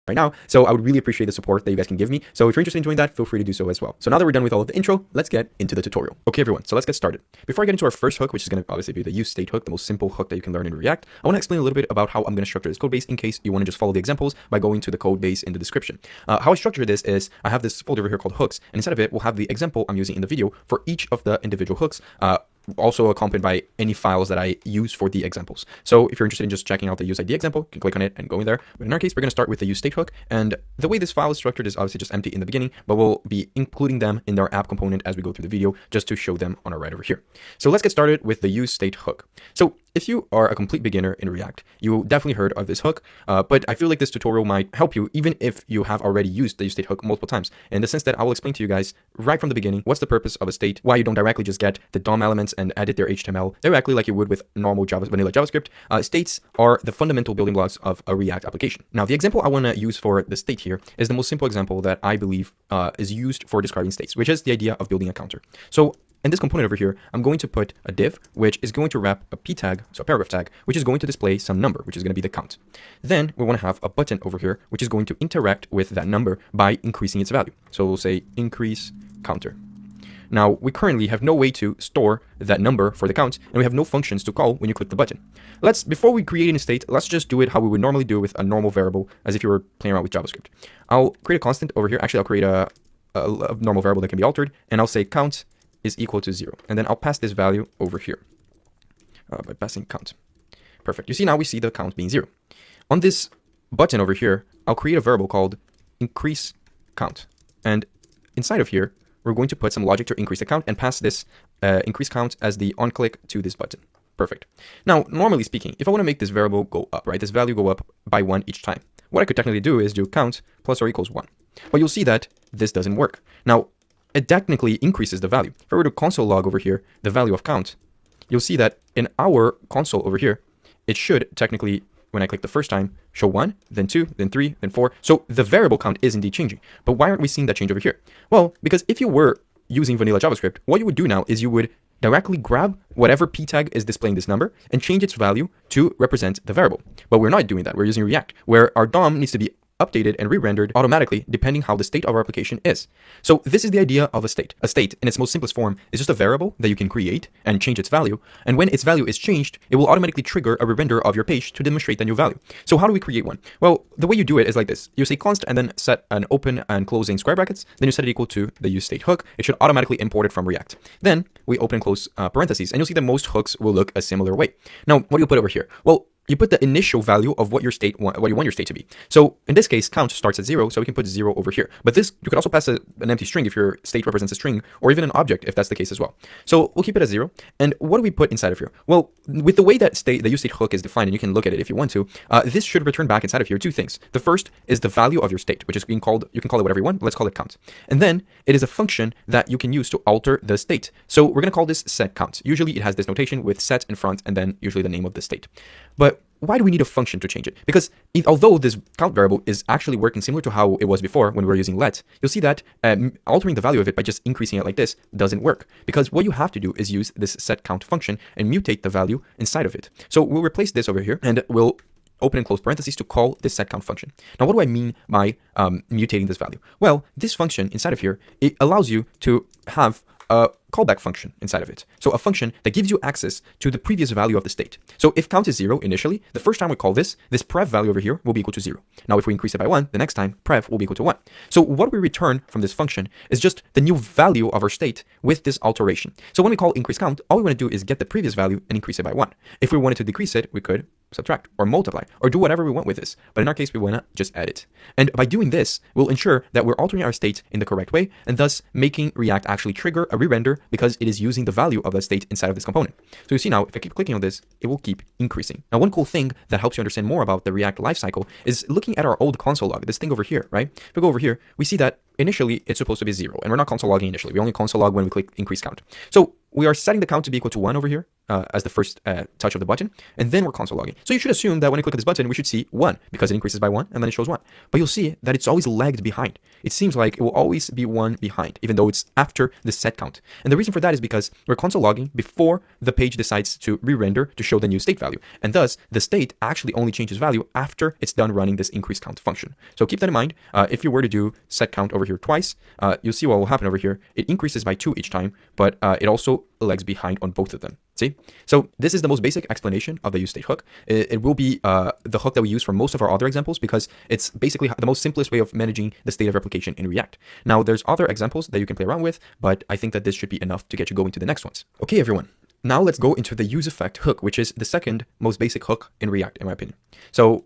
right now. So I would really appreciate the support that you guys can give me. So if you're interested in doing that, feel free to do so as well. So now that we're done with all of the intro, let's get into the tutorial. Okay, everyone, so let's get started. Before I get into our first hook, which is going to obviously be the use state hook, the most simple hook that you can learn in React, I want to explain a little bit about how I'm going to structure this code base in case you want to just follow the examples by going to the code base in the description. How I structure this is I have this folder over here called hooks, and inside of it, we'll have the example I'm using in the video for each of the individual hooks. Also accompanied by any files that I use for the examples. So if you're interested in just checking out the use ID example, you can click on it and go in there. But in our case, we're going to start with the use state hook. And the way this file is structured is obviously just empty in the beginning, but we'll be including them in our app component as we go through the video, just to show them on our right over here. So let's get started with the use state hook. So if you are a complete beginner in React, you definitely heard of this hook, but I feel like this tutorial might help you even if you have already used the use state hook multiple times, in the sense that I will explain to you guys right from the beginning what's the purpose of a state, why you don't directly just get the DOM elements and edit their HTML directly like you would with normal vanilla JavaScript. States are the fundamental building blocks of a React application. Now, the example I want to use for the state here is the most simple example that I believe is used for describing states, which is the idea of building a counter. So in this component over here, I'm going to put a div, which is going to wrap a p tag, so a paragraph tag, which is going to display some number, which is going to be the count. Then we want to have a button over here, which is going to interact with that number by increasing its value. So we'll say increase counter. Now, we currently have no way to store that number for the count, and we have no functions to call when you click the button. Before we create a state, let's just do it how we would normally do with a normal variable, as if you were playing around with JavaScript. I'll create a constant over here. Actually, I'll create a normal variable that can be altered, and I'll say count is equal to 0. And then I'll pass this value over here by passing count. Perfect. You see, now we see the count being 0. On this button over here, I'll create a variable called increase count. And inside of here, we're going to put some logic to increase the count and pass this increase count as the on click to this button. Perfect. Now, normally speaking, if I want to make this variable go up, right, this value go up by 1 each time, what I could technically do is do count plus or equals 1. But you'll see that this doesn't work. Now, it technically increases the value. If I were to console log over here the value of count, you'll see that in our console over here, it should technically, when I click the first time, show 1, then 2, then 3, then 4. So the variable count is indeed changing. But why aren't we seeing that change over here? Well, because if you were using vanilla JavaScript, what you would do now is you would directly grab whatever p tag is displaying this number and change its value to represent the variable. But we're not doing that. We're using React, where our DOM needs to be updated and re-rendered automatically depending how the state of our application is. So this is the idea of a state. A state, in its most simplest form, is just a variable that you can create and change its value. And when its value is changed, it will automatically trigger a re-render of your page to demonstrate the new value. So how do we create one? Well, the way you do it is like this. You say const and then set an open and closing square brackets. Then you set it equal to the use state hook. It should automatically import it from React. Then we open and close parentheses, and you'll see that most hooks will look a similar way. Now, what do you put over here? Well, you put the initial value of what you want your state to be. So in this case, count starts at 0, so we can put 0 over here. But this, you could also pass an empty string if your state represents a string, or even an object if that's the case as well. So we'll keep it at 0. And what do we put inside of here? Well, with the way that the use state hook is defined, and you can look at it if you want to, this should return back inside of here 2 things. The first is the value of your state, which is being called, you can call it whatever you want, let's call it count. And then it is a function that you can use to alter the state. So we're going to call this set count. Usually it has this notation with set in front and then usually the name of the state. But why do we need a function to change it? Because although this count variable is actually working similar to how it was before when we were using let, you'll see that altering the value of it by just increasing it like this doesn't work. Because what you have to do is use this set count function and mutate the value inside of it. So we'll replace this over here and we'll open and close parentheses to call this set count function. Now, what do I mean by mutating this value? Well, this function inside of here, it allows you to have a callback function inside of it. So a function that gives you access to the previous value of the state. So if count is 0 initially, the first time we call this prev value over here will be equal to 0. Now if we increase it by 1, the next time prev will be equal to 1. So what we return from this function is just the new value of our state with this alteration. So when we call increase count, all we want to do is get the previous value and increase it by 1. If we wanted to decrease it, we could subtract or multiply or do whatever we want with this. But in our case, we want to just add it. And by doing this, we'll ensure that we're altering our state in the correct way and thus making React actually trigger a re-render because it is using the value of that state inside of this component. So you see now, if I keep clicking on this, it will keep increasing. Now, one cool thing that helps you understand more about the React lifecycle is looking at our old console log, this thing over here, right? If we go over here, we see that initially it's supposed to be 0, and we're not console logging initially. We only console log when we click increase count. So we are setting the count to be equal to 1 over here, as the first touch of the button, and then we're console logging. So you should assume that when I click on this button, we should see 1 because it increases by 1 and then it shows 1. But you'll see that it's always lagged behind. It seems like it will always be 1 behind, even though it's after the set count. And the reason for that is because we're console logging before the page decides to re-render to show the new state value. And thus, the state actually only changes value after it's done running this increase count function. So keep that in mind. If you were to do set count over here twice, you'll see what will happen over here. It increases by 2 each time, but it also lags behind on both of them. See? So this is the most basic explanation of the useState hook. It will be the hook that we use for most of our other examples because it's basically the most simplest way of managing the state of replication in React. Now, there's other examples that you can play around with, but I think that this should be enough to get you going to the next ones. Okay, everyone. Now let's go into the useEffect hook, which is the second most basic hook in React, in my opinion. So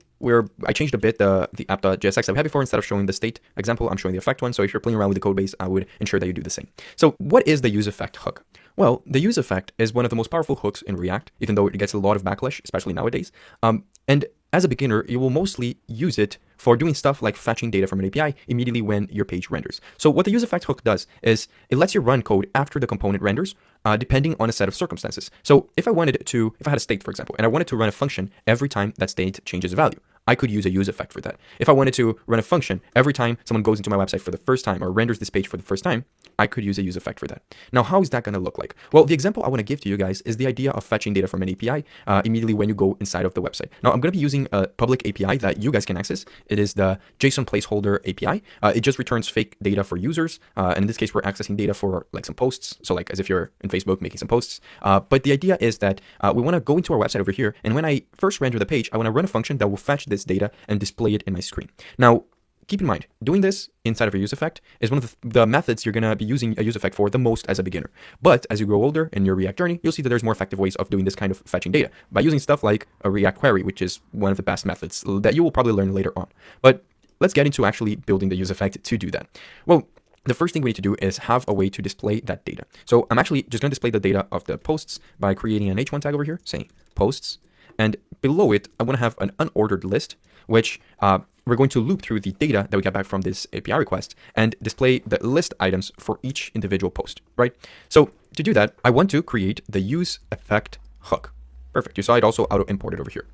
I changed a bit the app.jsx that we had before. Instead of showing the state example, I'm showing the effect one. So if you're playing around with the code base, I would ensure that you do the same. So what is the useEffect hook? Well, the useEffect is one of the most powerful hooks in React, even though it gets a lot of backlash, especially nowadays. And as a beginner, you will mostly use it for doing stuff like fetching data from an API immediately when your page renders. So what the useEffect hook does is it lets you run code after the component renders, depending on a set of circumstances. So if I had a state, for example, and I wanted to run a function every time that state changes value, I could use a useEffect for that. If I wanted to run a function every time someone goes into my website for the first time or renders this page for the first time, I could use a useEffect for that. Now, how is that going to look like? Well, the example I want to give to you guys is the idea of fetching data from an API immediately when you go inside of the website. Now, I'm going to be using a public API that you guys can access. It is the JSON placeholder API. It just returns fake data for users. And in this case, we're accessing data for like some posts. So like as if you're in Facebook making some posts. But the idea is that we want to go into our website over here. And when I first render the page, I want to run a function that will fetch this data and display it in my screen. Now, keep in mind, doing this inside of a useEffect is one of the methods you're going to be using a useEffect for the most as a beginner. But as you grow older in your React journey, you'll see that there's more effective ways of doing this kind of fetching data by using stuff like a React query, which is one of the best methods that you will probably learn later on. But let's get into actually building the useEffect to do that. Well, the first thing we need to do is have a way to display that data. So I'm actually just going to display the data of the posts by creating an h1 tag over here saying posts. And below it, I want to have an unordered list, which we're going to loop through the data that we got back from this API request and display the list items for each individual post, right? So to do that, I want to create the useEffect hook. Perfect. You saw it also auto-imported over here.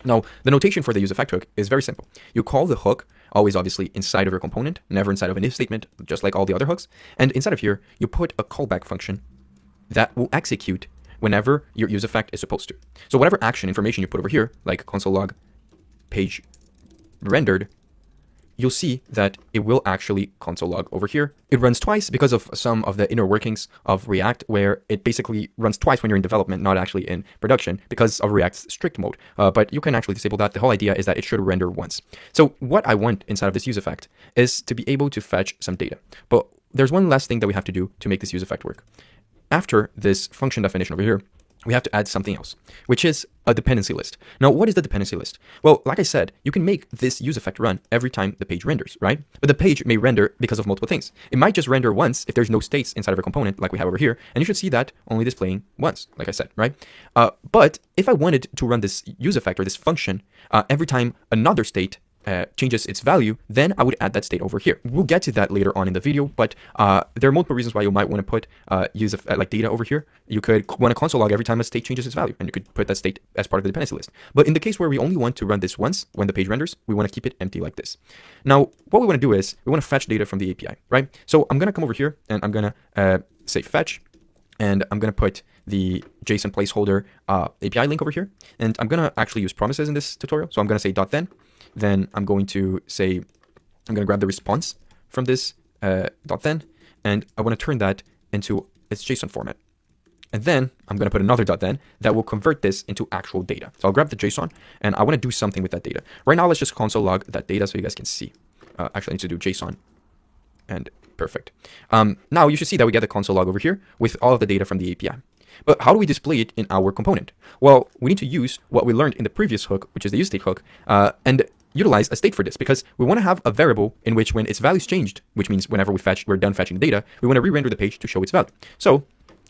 Now, the notation for the useEffect hook is very simple. You call the hook, always obviously inside of your component, never inside of an if statement, just like all the other hooks. And inside of here, you put a callback function that will execute whenever your useEffect is supposed to. So whatever action information you put over here, like console log page rendered, you'll see that it will actually console log over here. It runs twice because of some of the inner workings of React, where it basically runs twice when you're in development, not actually in production, because of React's strict mode. But you can actually disable that. The whole idea is that it should render once. So what I want inside of this useEffect is to be able to fetch some data. But there's one last thing that we have to do to make this useEffect work. After this function definition over here, we have to add something else, which is a dependency list. Now, what is the dependency list? Well, like I said, you can make this useEffect run every time the page renders, right? But the page may render because of multiple things. It might just render once if there's no states inside of a component like we have over here, and you should see that only displaying once, like I said, right? But if I wanted to run this useEffect or this function every time another state changes its value, then I would add that state over here. We'll get to that later on in the video, but there are multiple reasons why you might want to put like data over here. You could want to console log every time a state changes its value, and you could put that state as part of the dependency list. But in the case where we only want to run this once when the page renders, we want to keep it empty like this. Now, what we want to do is we want to fetch data from the API, right? So I'm going to come over here and I'm going to say fetch, and I'm going to put the JSON placeholder API link over here. And I'm going to actually use promises in this tutorial. So I'm going to say then I'm going to say, I'm going to grab the response from this .then, and I want to turn that into its JSON format. And then I'm going to put another .then that will convert this into actual data. So I'll grab the JSON, and I want to do something with that data. Right now, let's just console log that data so you guys can see. Actually, I need to do JSON, and perfect. Now you should see that we get the console log over here with all of the data from the API. But how do we display it in our component? Well, we need to use what we learned in the previous hook, which is the useState hook, and utilize a state for this, because we want to have a variable in which when its value is changed, which means whenever we're done fetching the data, we want to re-render the page to show its value. So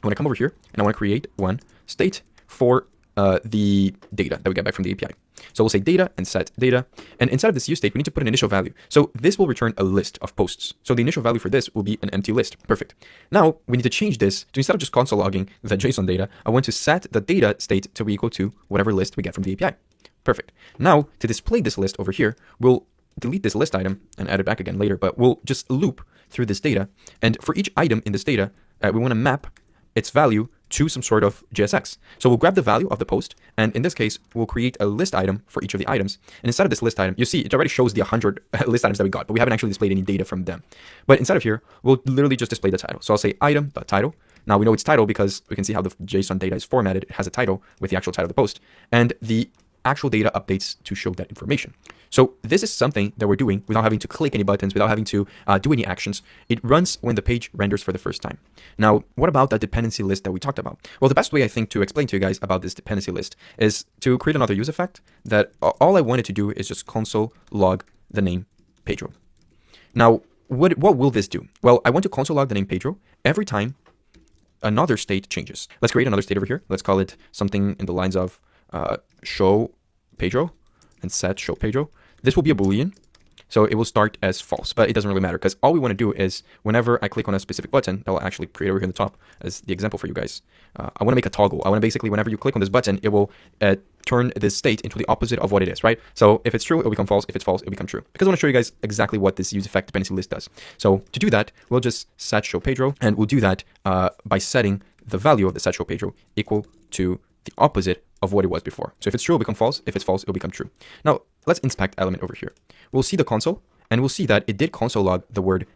I want to come over here and I want to create one state for the data that we get back from the API. So we'll say data and set data. And inside of this use state, we need to put an initial value. So this will return a list of posts. So the initial value for this will be an empty list. Perfect. Now we need to change this to, instead of just console logging the JSON data, I want to set the data state to be equal to whatever list we get from the API. Perfect. Now to display this list over here, we'll delete this list item and add it back again later, but we'll just loop through this data. And for each item in this data, we want to map its value to some sort of JSX. So we'll grab the value of the post, and in this case, we'll create a list item for each of the items. And inside of this list item, you see it already shows the 100 list items that we got, but we haven't actually displayed any data from them. But inside of here, we'll literally just display the title. So I'll say item.title. Now we know it's title because we can see how the JSON data is formatted. It has a title with the actual title of the post, and the actual data updates to show that information. So this is something that we're doing without having to click any buttons, without having to do any actions. It runs when the page renders for the first time. Now, what about that dependency list that we talked about? Well, the best way I think to explain to you guys about this dependency list is to create another use effect that all I wanted to do is just console log the name Pedro. Now, what will this do? Well, I want to console log the name Pedro every time another state changes. Let's create another state over here. Let's call it something in the lines of show Pedro and set show Pedro. This will be a Boolean, so it will start as false, but it doesn't really matter because all we want to do is whenever I click on a specific button, that will actually create over here in the top as the example for you guys. I want to make a toggle. I want to basically, whenever you click on this button, it will turn this state into the opposite of what it is, right? So if it's true, it'll become false. If it's false, it'll become true. Because I want to show you guys exactly what this use effect dependency list does. So to do that, we'll just set show Pedro, and we'll do that by setting the value of the set show Pedro equal to the opposite of what it was before. So if it's true, it'll become false. If it's false, it'll become true. Now, let's inspect element over here. We'll see the console, and we'll see that it did console log the word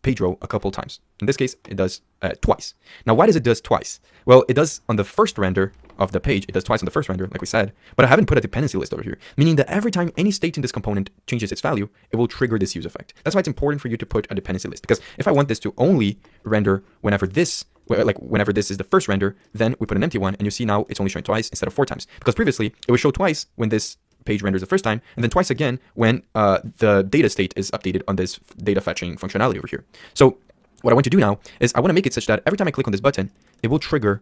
Pedro a couple times. In this case, it does twice. Now, why does it do twice? Well, it does on the first render of the page. It does twice on the first render, like we said, but I haven't put a dependency list over here, meaning that every time any state in this component changes its value, it will trigger this use effect. That's why it's important for you to put a dependency list, because if I want this to only render whenever this is the first render, then we put an empty one, and you see now it's only showing twice instead of 4 times. Because previously, it would show twice when this page renders the first time, and then twice again when the data state is updated on this data fetching functionality over here. So what I want to do now is I want to make it such that every time I click on this button, it will trigger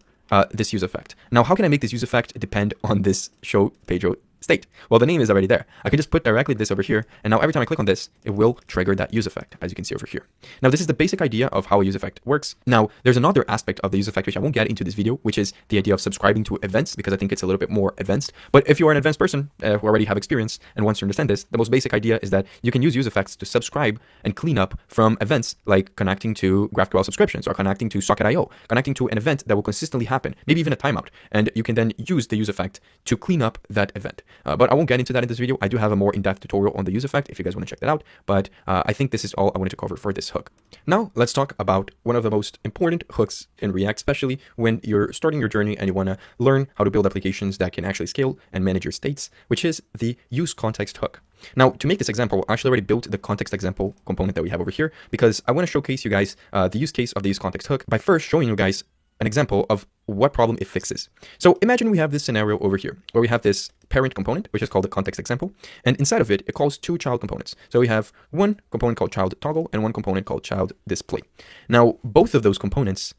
this use effect. Now, how can I make this use effect depend on this show Pedro state? Well, the name is already there. I can just put directly this over here, and now every time I click on this, it will trigger that use effect, as you can see over here. Now, this is the basic idea of how a use effect works. Now, there's another aspect of the use effect which I won't get into this video, which is the idea of subscribing to events, because I think it's a little bit more advanced. But if you are an advanced person who already have experience and wants to understand this, the most basic idea is that you can use use effects to subscribe and clean up from events like connecting to GraphQL subscriptions or connecting to Socket.io, connecting to an event that will consistently happen, maybe even a timeout. And you can then use the use effect to clean up that event. But I won't get into that in this video. I do have a more in-depth tutorial on the use effect if you guys want to check that out, but I think this is all I wanted to cover for this hook. Now let's talk about one of the most important hooks in React, especially when you're starting your journey and you want to learn how to build applications that can actually scale and manage your states, which is the use context hook. Now, to make this example, I actually already built the context example component that we have over here, because I want to showcase you guys the use case of the use context hook by first showing you guys an example of what problem it fixes. So imagine we have this scenario over here where we have this parent component, which is called the context example. And inside of it, it calls 2 child components. So we have one component called child toggle and one component called child display. Now, both of those components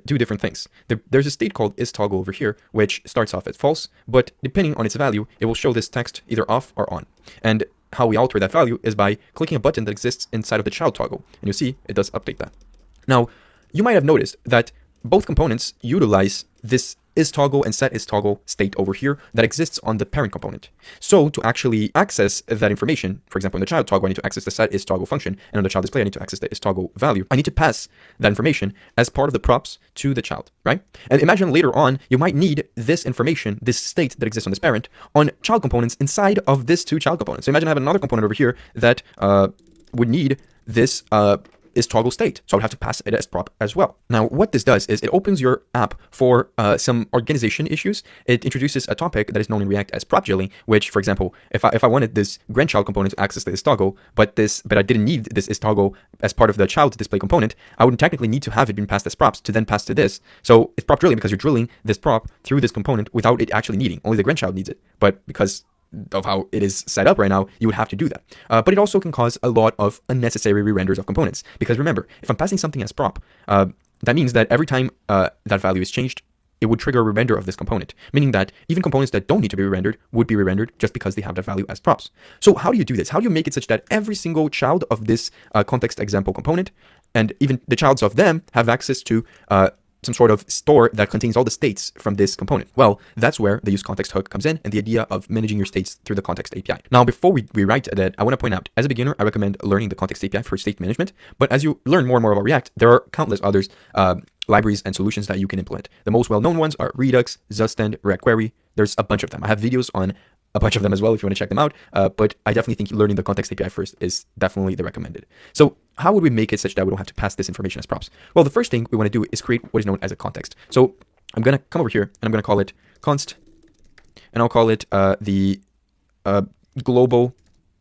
do different things. There's a state called isToggle over here, which starts off as false, but depending on its value, it will show this text either off or on. And how we alter that value is by clicking a button that exists inside of the child toggle. And you see, it does update that. Now, you might have noticed that both components utilize this isToggle and setIsToggle state over here that exists on the parent component. So to actually access that information, for example, in the child toggle, I need to access the setIsToggle function, and on the child display, I need to access the isToggle value. I need to pass that information as part of the props to the child, right? And imagine later on, you might need this information, this state that exists on this parent, on child components inside of this 2 child components. So imagine I have another component over here that would need this isToggle state. So I would have to pass it as prop as well. Now, what this does is it opens your app for some organization issues. It introduces a topic that is known in React as prop jailing, which, for example, if I wanted this grandchild component to access the isToggle, but I didn't need this isToggle as part of the child display component, I would technically need to have it been passed as props to then pass to this. So it's prop drilling because you're drilling this prop through this component without it actually needing. Only the grandchild needs it. But because of how it is set up right now, you would have to do that. But it also can cause a lot of unnecessary re-renders of components. Because remember, if I'm passing something as prop, that means that every time that value is changed, it would trigger a re-render of this component, meaning that even components that don't need to be re-rendered would be re-rendered just because they have that value as props. So how do you do this? How do you make it such that every single child of this context example component, and even the childs of them, have access to some sort of store that contains all the states from this component? Well, that's where the use context hook comes in, and the idea of managing your states through the context API. Now, before we write that, I want to point out, as a beginner, I recommend learning the context API for state management. But as you learn more and more about React, there are countless others libraries and solutions that you can implement. The most well-known ones are Redux, Zustand, React Query. There's a bunch of them. I have videos on a bunch of them as well if you want to check them out, but I definitely think learning the context API first is definitely the recommended. So how would we make it such that we don't have to pass this information as props? Well, the first thing we want to do is create what is known as a context. So I'm going to come over here and I'm going to call it const, and I'll call it the global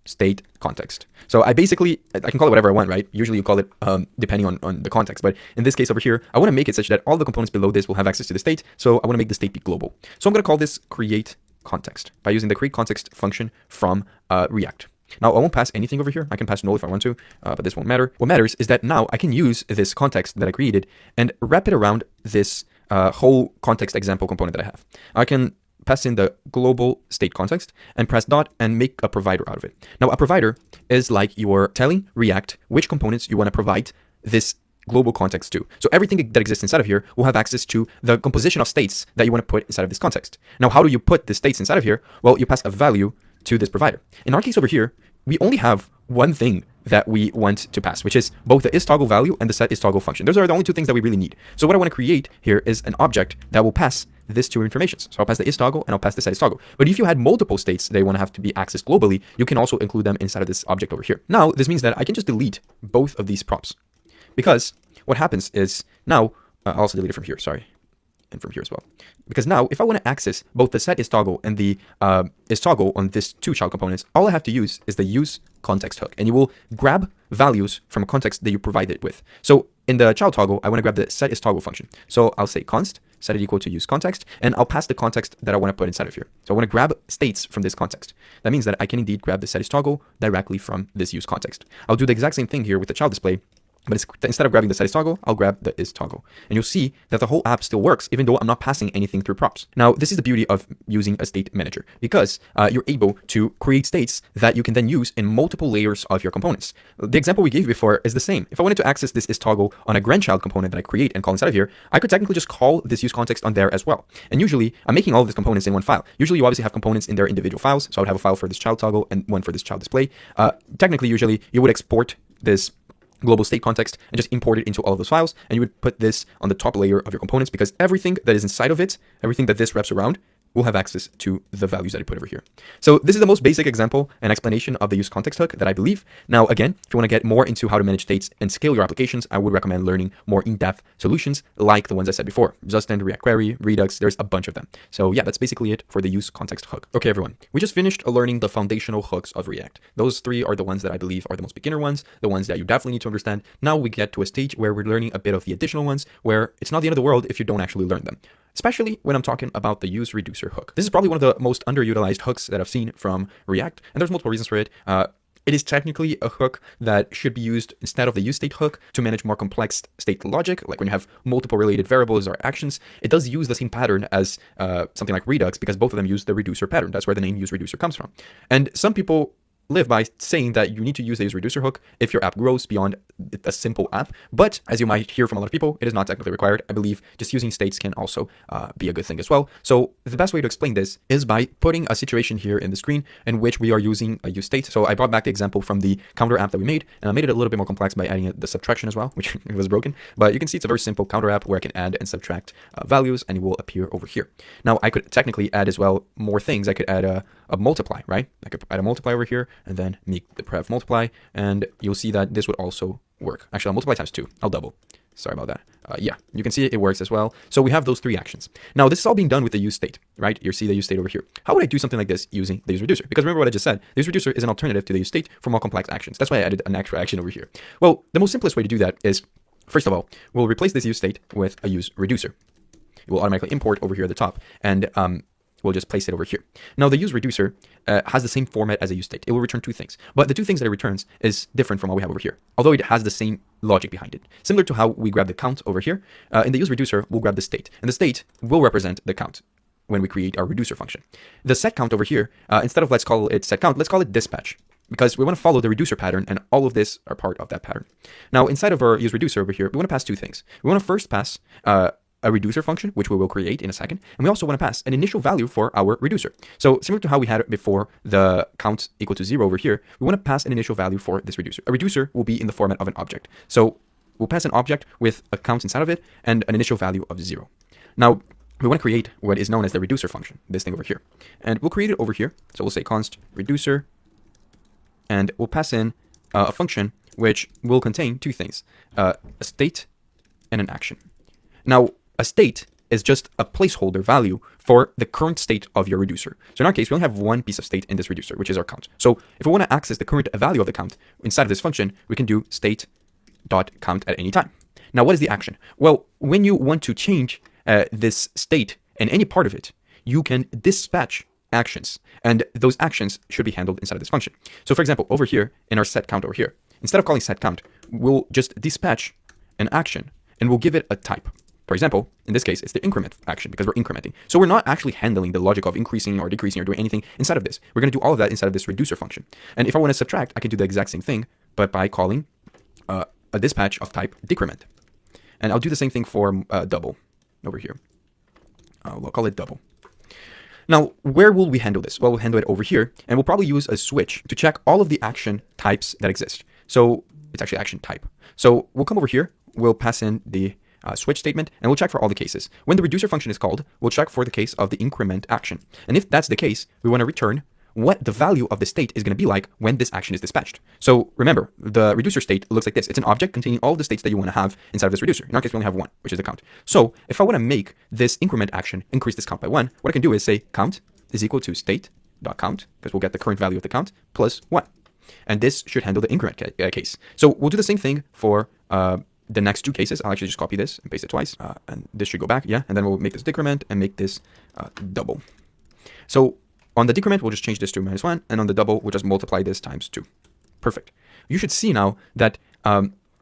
state context. So I can call it whatever I want, right? Usually you call it depending on the context, but in this case over here, I want to make it such that all the components below this will have access to the state. So I want to make the state be global. So I'm going to call this create context by using the create context function from React. Now I won't pass anything over here. I can pass null if I want to, but this won't matter. What matters is that now I can use this context that I created and wrap it around this whole context example component that I have. I can pass in the global state context and press dot and make a provider out of it. Now a provider is like you're telling React which components you want to provide this global context to. So everything that exists inside of here will have access to the composition of states that you want to put inside of this context. Now, how do you put the states inside of here? Well, you pass a value to this provider. In our case over here, we only have one thing that we want to pass, which is both the isToggle value and the setIsToggle function. Those are the only two things that we really need. So what I want to create here is an object that will pass these two informations. So I'll pass the isToggle and I'll pass the setIsToggle. But if you had multiple states they want to have to be accessed globally, you can also include them inside of this object over here. Now, this means that I can just delete both of these props, because what happens is now, I'll also delete it from here, sorry, and from here as well. Because now, if I want to access both the setIsToggle and the isToggle on these two child components, all I have to use is the use context hook, and you will grab values from a context that you provided it with. So in the child toggle, I want to grab the setIsToggle function. So I'll say const, set it equal to use context, and I'll pass the context that I want to put inside of here. So I want to grab states from this context. That means that I can indeed grab the setIsToggle directly from this use context. I'll do the exact same thing here with the child display, but instead of grabbing the setIsToggle, I'll grab the isToggle. And you'll see that the whole app still works, even though I'm not passing anything through props. Now, this is the beauty of using a state manager, because you're able to create states that you can then use in multiple layers of your components. The example we gave before is the same. If I wanted to access this isToggle on a grandchild component that I create and call inside of here, I could technically just call this use context on there as well. And usually, I'm making all of these components in one file. Usually, you obviously have components in their individual files. So I would have a file for this child toggle and one for this child display. Technically, usually, you would export this global state context and just import it into all of those files, and you would put this on the top layer of your components, because everything that is inside of it, everything that this wraps around, will have access to the values that I put over here. So this is the most basic example and explanation of the use context hook that I believe. Now, again, if you want to get more into how to manage states and scale your applications, I would recommend learning more in-depth solutions like the ones I said before. Zustand, React Query, Redux, there's a bunch of them. So yeah, that's basically it for the use context hook. Okay, everyone, we just finished learning the foundational hooks of React. Those three are the ones that I believe are the most beginner ones, the ones that you definitely need to understand. Now we get to a stage where we're learning a bit of the additional ones, where it's not the end of the world if you don't actually learn them. Especially when I'm talking about the use reducer hook. This is probably one of the most underutilized hooks that I've seen from React, and there's multiple reasons for it. It is technically a hook that should be used instead of the use state hook to manage more complex state logic, like when you have multiple related variables or actions. It does use the same pattern as something like Redux, because both of them use the reducer pattern. That's where the name use reducer comes from. And some people live by saying that you need to use the use reducer hook if your app grows beyond a simple app. But as you might hear from a lot of people, it is not technically required. I believe just using states can also be a good thing as well. So the best way to explain this is by putting a situation here in the screen in which we are using a use state. So I brought back the example from the counter app that we made, and I made it a little bit more complex by adding the subtraction as well, which was broken. But you can see it's a very simple counter app where I can add and subtract values, and it will appear over here. Now I could technically add as well more things. I could add a multiply, right? I could add a multiply over here and then make the prev multiply, and you'll see that this would also work. Actually, I'll multiply times 2. I'll double. Sorry about that. Yeah, you can see it works as well. So we have those three actions. Now, this is all being done with the use state, right? You see the use state over here. How would I do something like this using the use reducer? Because remember what I just said, the use reducer is an alternative to the use state for more complex actions. That's why I added an extra action over here. Well, the most simplest way to do that is, first of all, we'll replace this use state with a use reducer. It will automatically import over here at the top. And we'll just place it over here. Now the use reducer has the same format as a use state. It will return two things, but the two things that it returns is different from what we have over here, although it has the same logic behind it. Similar to how we grab the count over here, in the use reducer, we'll grab the state, and the state will represent the count when we create our reducer function. The set count over here, instead of let's call it set count, let's call it dispatch, because we want to follow the reducer pattern, and all of this are part of that pattern. Now, inside of our use reducer over here, we want to pass two things. We want to first pass a reducer function, which we will create in a second, and we also want to pass an initial value for our reducer. So similar to how we had it before the count equal to 0 over here, we want to pass an initial value for this reducer. A reducer will be in the format of an object. So we'll pass an object with a count inside of it and an initial value of 0. Now, we want to create what is known as the reducer function, this thing over here. And we'll create it over here. So we'll say const reducer, and we'll pass in a function which will contain two things, a state and an action. Now, a state is just a placeholder value for the current state of your reducer. So in our case, we only have one piece of state in this reducer, which is our count. So if we want to access the current value of the count inside of this function, we can do state.count at any time. Now, what is the action? Well, when you want to change this state in any part of it, you can dispatch actions, and those actions should be handled inside of this function. So for example, over here in our set count over here, instead of calling set count, we'll just dispatch an action and we'll give it a type. For example, in this case, it's the increment action because we're incrementing. So we're not actually handling the logic of increasing or decreasing or doing anything inside of this. We're going to do all of that inside of this reducer function. And if I want to subtract, I can do the exact same thing, but by calling a dispatch of type decrement. And I'll do the same thing for double over here. We'll call it double. Now, where will we handle this? Well, we'll handle it over here, and we'll probably use a switch to check all of the action types that exist. So it's actually action type. So we'll come over here, we'll pass in the switch statement, and we'll check for all the cases. When the reducer function is called, we'll check for the case of the increment action. And if that's the case, we want to return what the value of the state is going to be like when this action is dispatched. So remember, the reducer state looks like this. It's an object containing all of the states that you want to have inside of this reducer. In our case, we only have one, which is the count. So if I want to make this increment action increase this count by 1, what I can do is say count is equal to state.count, because we'll get the current value of the count, plus 1. And this should handle the increment case. So we'll do the same thing for the next two cases. I'll actually just copy this and paste it twice. And this should go back, yeah. And then we'll make this decrement and make this double. So on the decrement, we'll just change this to -1. And on the double, we'll just multiply this times 2. Perfect. You should see now that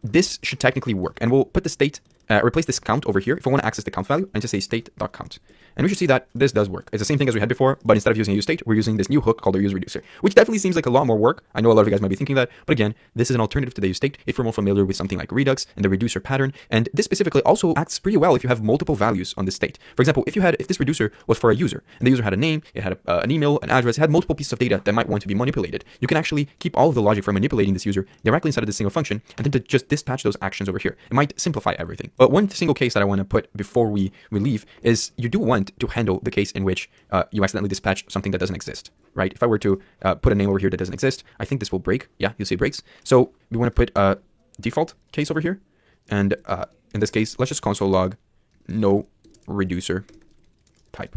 this should technically work. And we'll put the state, replace this count over here. If I want to access the count value, and just say state.count. And we should see that this does work. It's the same thing as we had before, but instead of using a use state, we're using this new hook called our use reducer, which definitely seems like a lot more work. I know a lot of you guys might be thinking that, but again, this is an alternative to the use state if you're more familiar with something like Redux and the reducer pattern. And this specifically also acts pretty well if you have multiple values on the state. For example, if this reducer was for a user, and the user had a name, it had an email, an address, it had multiple pieces of data that might want to be manipulated, you can actually keep all of the logic for manipulating this user directly inside of this single function, and then to just dispatch those actions over here. It might simplify everything. But one single case that I want to put before we leave is you do want to handle the case in which you accidentally dispatch something that doesn't exist, right? If I were to put a name over here that doesn't exist, I think this will break. Yeah, you'll see it breaks. So we want to put a default case over here. And in this case, let's just console log no reducer type.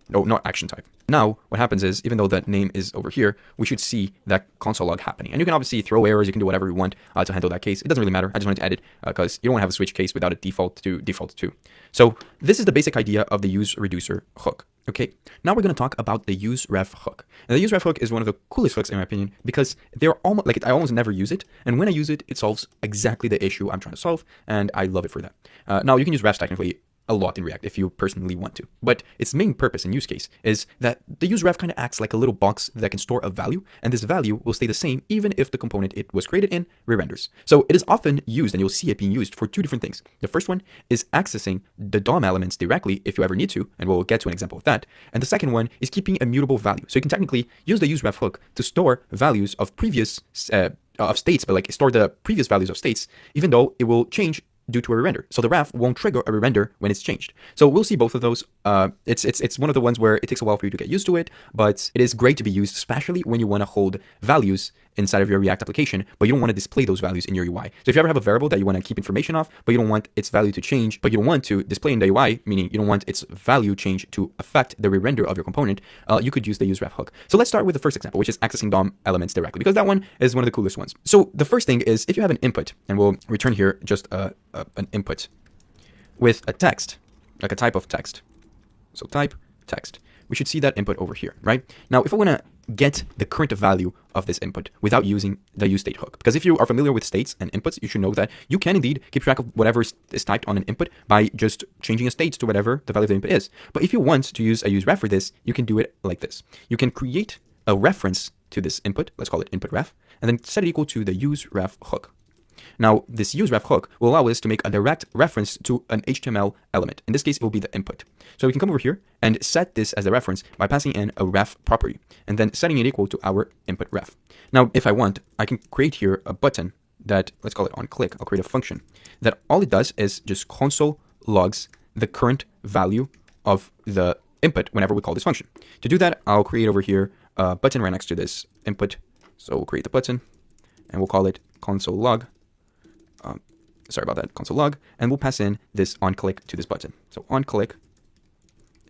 No, not action type. Now, what happens is, even though that name is over here, we should see that console log happening. And you can obviously throw errors, you can do whatever you want to handle that case. It doesn't really matter. I just wanted to add it because you don't want to have a switch case without a default to. So this is the basic idea of the use reducer hook. Okay, now we're going to talk about the use ref hook. And the use ref hook is one of the coolest hooks in my opinion because they're almost like I almost never use it. And when I use it, it solves exactly the issue I'm trying to solve. And I love it for that. Now you can use refs technically a lot in React if you personally want to. But its main purpose and use case is that the useRef kind of acts like a little box that can store a value, and this value will stay the same even if the component it was created in re-renders. So it is often used, and you'll see it being used for two different things. The first one is accessing the DOM elements directly if you ever need to, and we'll get to an example of that. And the second one is keeping a mutable value. So you can technically use the useRef hook to store values of previous of states, but like store the previous values of states, even though it will change due to a re-render. So the ref won't trigger a re-render when it's changed. So we'll see both of those. It's one of the ones where it takes a while for you to get used to it, but it is great to be used, especially when you want to hold values inside of your React application, but you don't want to display those values in your UI. So if you ever have a variable that you want to keep information of, but you don't want its value to change, but you don't want to display in the UI, meaning you don't want its value change to affect the re-render of your component, you could use the useRef hook. So let's start with the first example, which is accessing DOM elements directly, because that one is one of the coolest ones. So the first thing is if you have an input, and we'll return here just an input with a text, like a type of text. So type text. we should see that input over here, right? Now, if I want to get the current value of this input without using the useState hook, because if you are familiar with states and inputs, you should know that you can indeed keep track of whatever is typed on an input by just changing a state to whatever the value of the input is. But if you want to use a useRef for this, you can do it like this. You can create a reference to this input, let's call it input ref, and then set it equal to the useRef hook. Now, this useRef hook will allow us to make a direct reference to an HTML element. In this case, it will be the input. So we can come over here and set this as a reference by passing in a ref property and then setting it equal to our input ref. Now, if I want, I can create here a button that, let's call it onClick. I'll create a function that all it does is just console logs the current value of the input whenever we call this function. To do that, I'll create over here a button right next to this input. So we'll create the button and we'll call it console log. Console log, and we'll pass in this onClick to this button. So onClick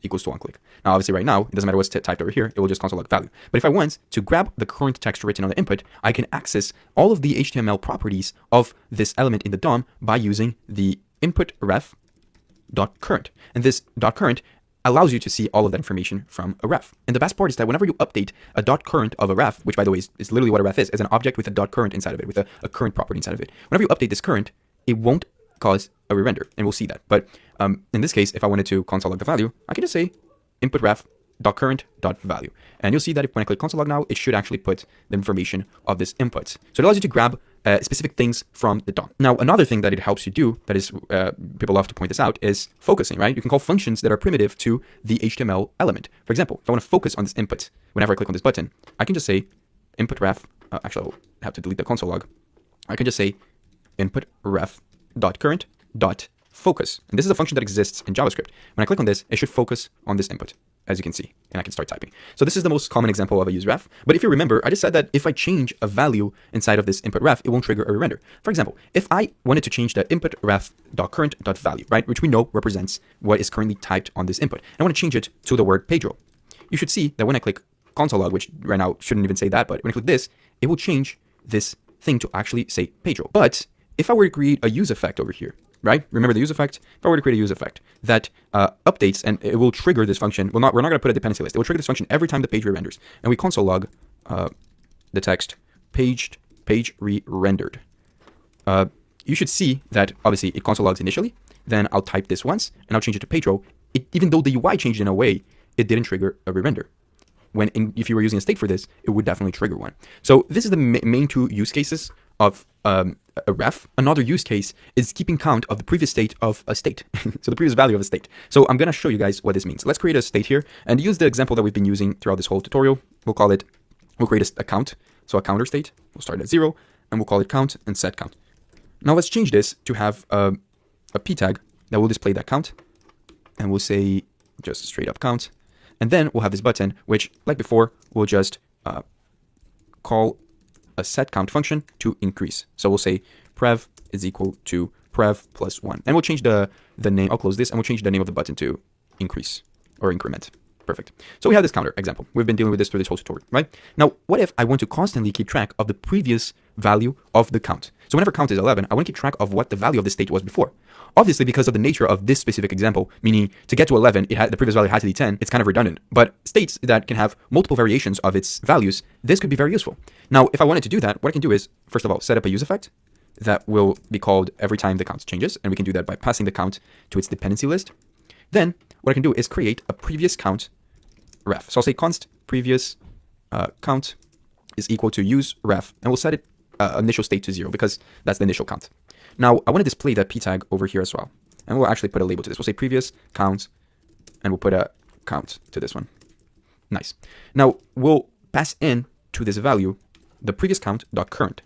equals to onClick. Now, obviously right now, it doesn't matter what's typed over here, it will just console log value. But if I want to grab the current text written on the input, I can access all of the HTML properties of this element in the DOM by using the input ref .current. And this .current allows you to see all of that information from a ref. And the best part is that whenever you update a .current of a ref, which by the way is literally what a ref is an object with a .current inside of it, with a current property inside of it. Whenever you update this current, it won't cause a re-render, and we'll see that. But in this case, if I wanted to console log the value, I can just say input ref .current.value. And you'll see that when I click console log now, it should actually put the information of this input. So it allows you to grab specific things from the DOM. Now, another thing that it helps you do, that is, people love to point this out, is focusing, right? You can call functions that are primitive to the HTML element. For example, if I want to focus on this input, whenever I click on this button, I can just say input ref, actually I'll have to delete the console log. I can just say input ref .current .focus. And this is a function that exists in JavaScript. When I click on this, it should focus on this input, as you can see, and I can start typing. So this is the most common example of a useRef. But if you remember, I just said that if I change a value inside of this input ref, it won't trigger a render. For example, if I wanted to change the input ref .current.value, right, which we know represents what is currently typed on this input, and I want to change it to the word Pedro, you should see that when I click console log, which right now shouldn't even say that, but when I click this, it will change this thing to actually say Pedro. But if I were to create a use effect over here, right? Remember the use effect? If I were to create a use effect that updates and it will trigger this function, we're not going to put a dependency list. It will trigger this function every time the page re-renders. And we console log the text page re-rendered. You should see that obviously it console logs initially. Then I'll type this once and I'll change it to Pedro. Even though the UI changed in a way, it didn't trigger a re-render. If you were using a state for this, it would definitely trigger one. So this is the main two use cases of a ref. Another use case is keeping count of the previous state of a state. So the previous value of a state. So I'm going to show you guys what this means. Let's create a state here and use the example that we've been using throughout this whole tutorial. We'll create a count. So a counter state. We'll start at 0 and we'll call it count and set count. Now let's change this to have a p tag that will display that count. And we'll say just straight up count. And then we'll have this button, which like before, we'll just call a set count function to increase. So we'll say prev is equal to prev plus 1. And we'll change the name. I'll close this and we'll change the name of the button to increase or increment. Perfect. So we have this counter example. We've been dealing with this through this whole tutorial, right? Now, what if I want to constantly keep track of the previous value of the count? So whenever count is 11, I want to keep track of what the value of the state was before. Obviously, because of the nature of this specific example, meaning to get to 11, the previous value had to be 10, it's kind of redundant. But states that can have multiple variations of its values, this could be very useful. Now, if I wanted to do that, what I can do is, first of all, set up a use effect that will be called every time the count changes. And we can do that by passing the count to its dependency list. Then what I can do is create a previous count ref. So I'll say const previous count is equal to use ref, and we'll set it initial state to 0 because that's the initial count. Now I want to display that p tag over here as well, and we'll actually put a label to this. We'll say previous count, and we'll put a count to this one. Nice. Now we'll pass in to this value the previous count .current.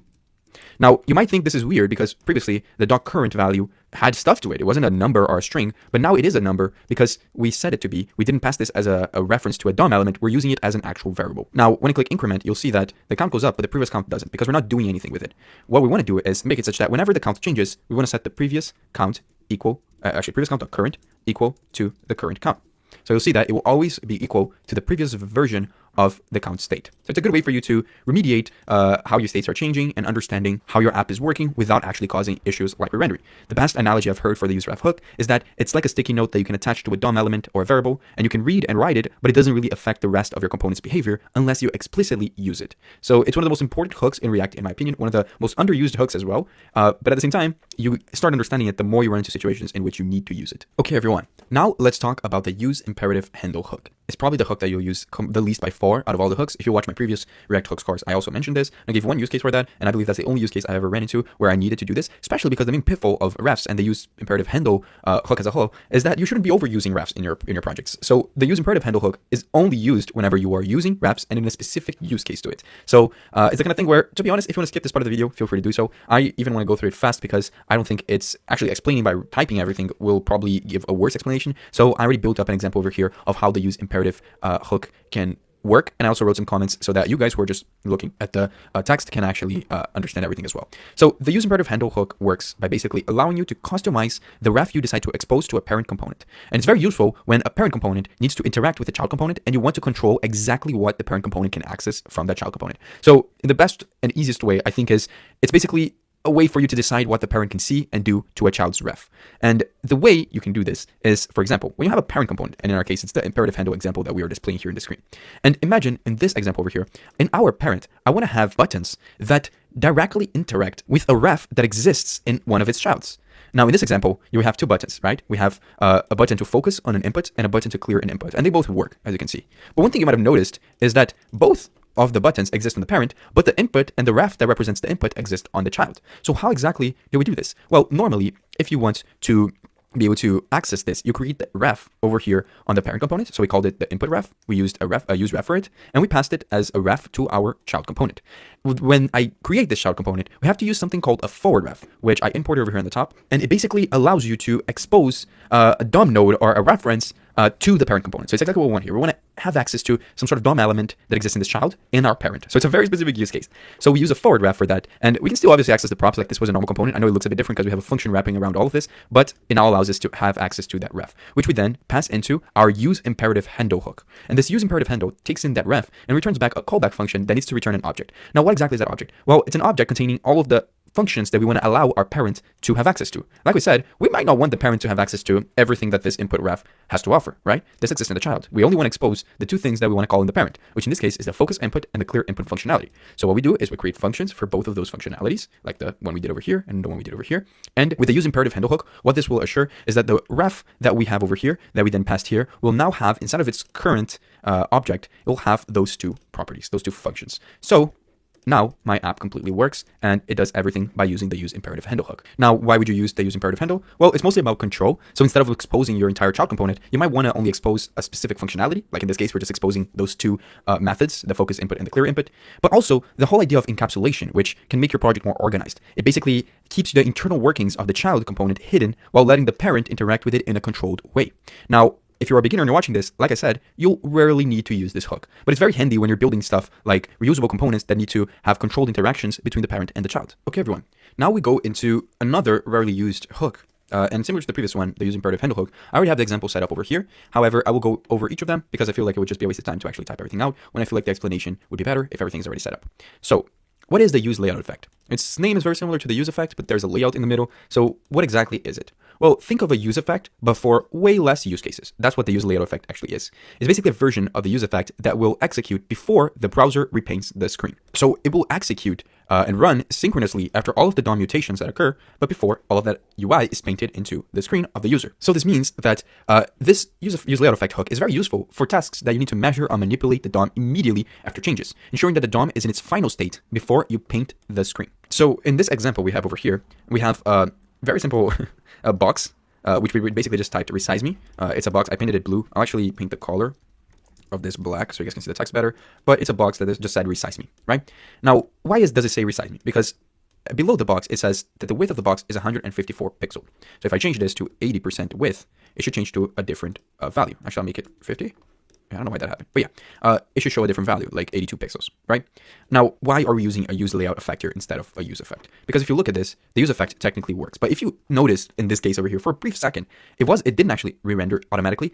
Now, you might think this is weird because previously the .current value had stuff to it. It wasn't a number or a string, but now it is a number because we set it to be. We didn't pass this as a reference to a DOM element. We're using it as an actual variable. Now, when you click increment, you'll see that the count goes up, but the previous count doesn't because we're not doing anything with it. What we want to do is make it such that whenever the count changes, we want to set the previous count equal, previous count .current equal to the current count. So you'll see that it will always be equal to the previous version of the count state. So it's a good way for you to remediate how your states are changing and understanding how your app is working without actually causing issues like re-rendering. The best analogy I've heard for the useRef hook is that it's like a sticky note that you can attach to a DOM element or a variable, and you can read and write it, but it doesn't really affect the rest of your component's behavior unless you explicitly use it. So it's one of the most important hooks in React, in my opinion, one of the most underused hooks as well. But at the same time, you start understanding it the more you run into situations in which you need to use it. Okay, everyone. Now let's talk about the use imperative handle hook. It's probably the hook that you'll use the least by far out of all the hooks. If you watch my previous React hooks course, I also mentioned this. I gave one use case for that, and I believe that's the only use case I ever ran into where I needed to do this, especially because the main pitfall of refs and the use imperative handle hook as a whole is that you shouldn't be overusing refs in your projects. So the use imperative handle hook is only used whenever you are using refs and in a specific use case to it. So it's the kind of thing where, to be honest, if you want to skip this part of the video, feel free to do so. I even want to go through it fast because I don't think it's actually explaining by typing everything will probably give a worse explanation. So I already built up an example over here of how the use imperative hook can work, and I also wrote some comments so that you guys who are just looking at the text can actually understand everything as well. So the use imperative handle hook works by basically allowing you to customize the ref you decide to expose to a parent component. And it's very useful when a parent component needs to interact with the child component and you want to control exactly what the parent component can access from that child component. So the best and easiest way, I think, is it's basically a way for you to decide what the parent can see and do to a child's ref. And the way you can do this is, for example, when you have a parent component, and in our case, it's the imperative handle example that we are displaying here in the screen. And imagine in this example over here, in our parent, I want to have buttons that directly interact with a ref that exists in one of its childs. Now, in this example, you have two buttons, right? We have a button to focus on an input and a button to clear an input, and they both work, as you can see. But one thing you might have noticed is that both of the buttons exist on the parent, but the input and the ref that represents the input exist on the child. So how exactly do we do this? Well, normally, if you want to be able to access this, you create the ref over here on the parent component. So we called it the input ref. We used a use ref for it, and we passed it as a ref to our child component. When I create this child component, we have to use something called a forward ref, which I imported over here on the top, and it basically allows you to expose a DOM node or a reference to the parent component. So it's exactly what we want here. We want to have access to some sort of DOM element that exists in this child in our parent. So it's a very specific use case. So we use a forward ref for that, and we can still obviously access the props like this was a normal component. I know it looks a bit different because we have a function wrapping around all of this, but it now allows us to have access to that ref, which we then pass into our use imperative handle hook. And this use imperative handle takes in that ref and returns back a callback function that needs to return an object. Now, what exactly is that object? Well, it's an object containing all of the functions that we want to allow our parent to have access to. Like we said, we might not want the parent to have access to everything that this input ref has to offer, right? This exists in the child. We only want to expose the two things that we want to call in the parent, which in this case is the focus input and the clear input functionality. So what we do is we create functions for both of those functionalities, like the one we did over here and the one we did over here. And with the use imperative handle hook, what this will assure is that the ref that we have over here, that we then passed here, will now have, instead of its current object, it will have those two properties, those two functions. So now my app completely works and it does everything by using the use imperative handle hook. Now, why would you use the use imperative handle? Well, it's mostly about control. So instead of exposing your entire child component, you might want to only expose a specific functionality. Like in this case, we're just exposing those two methods, the focus input and the clear input. But also the whole idea of encapsulation, which can make your project more organized. It basically keeps the internal workings of the child component hidden while letting the parent interact with it in a controlled way. Now, if you're a beginner and you're watching this, like I said, you'll rarely need to use this hook. But it's very handy when you're building stuff like reusable components that need to have controlled interactions between the parent and the child. Okay, everyone. Now we go into another rarely used hook. And similar to the previous one, the use imperative handle hook, I already have the example set up over here. However, I will go over each of them because I feel like it would just be a waste of time to actually type everything out when I feel like the explanation would be better if everything is already set up. So, what is the use layout effect? Its name is very similar to the use effect, but there's a layout in the middle. So what exactly is it? Well, think of a use effect, but for way less use cases. That's what the use layout effect actually is. It's basically a version of the use effect that will execute before the browser repaints the screen. So it will execute and run synchronously after all of the DOM mutations that occur, but before all of that UI is painted into the screen of the user. So this means that this use layout effect hook is very useful for tasks that you need to measure or manipulate the DOM immediately after changes, ensuring that the DOM is in its final state before you paint the screen. So in this example we have over here, we have a very simple box, which we basically just typed resize me. It's a box. I painted it blue. I'll actually paint the color of this black so you guys can see the text better. But it's a box that just said resize me, right? Now, why does it say resize me? Because below the box, it says that the width of the box is 154 pixel. So if I change this to 80% width, it should change to a different value. Actually, I'll make it 50. I don't know why that happened, but yeah, it should show a different value, like 82 pixels, right? Now, why are we using a use layout effect here instead of a use effect? Because if you look at this, the use effect technically works. But if you notice in this case over here, for a brief second, it didn't actually re-render automatically.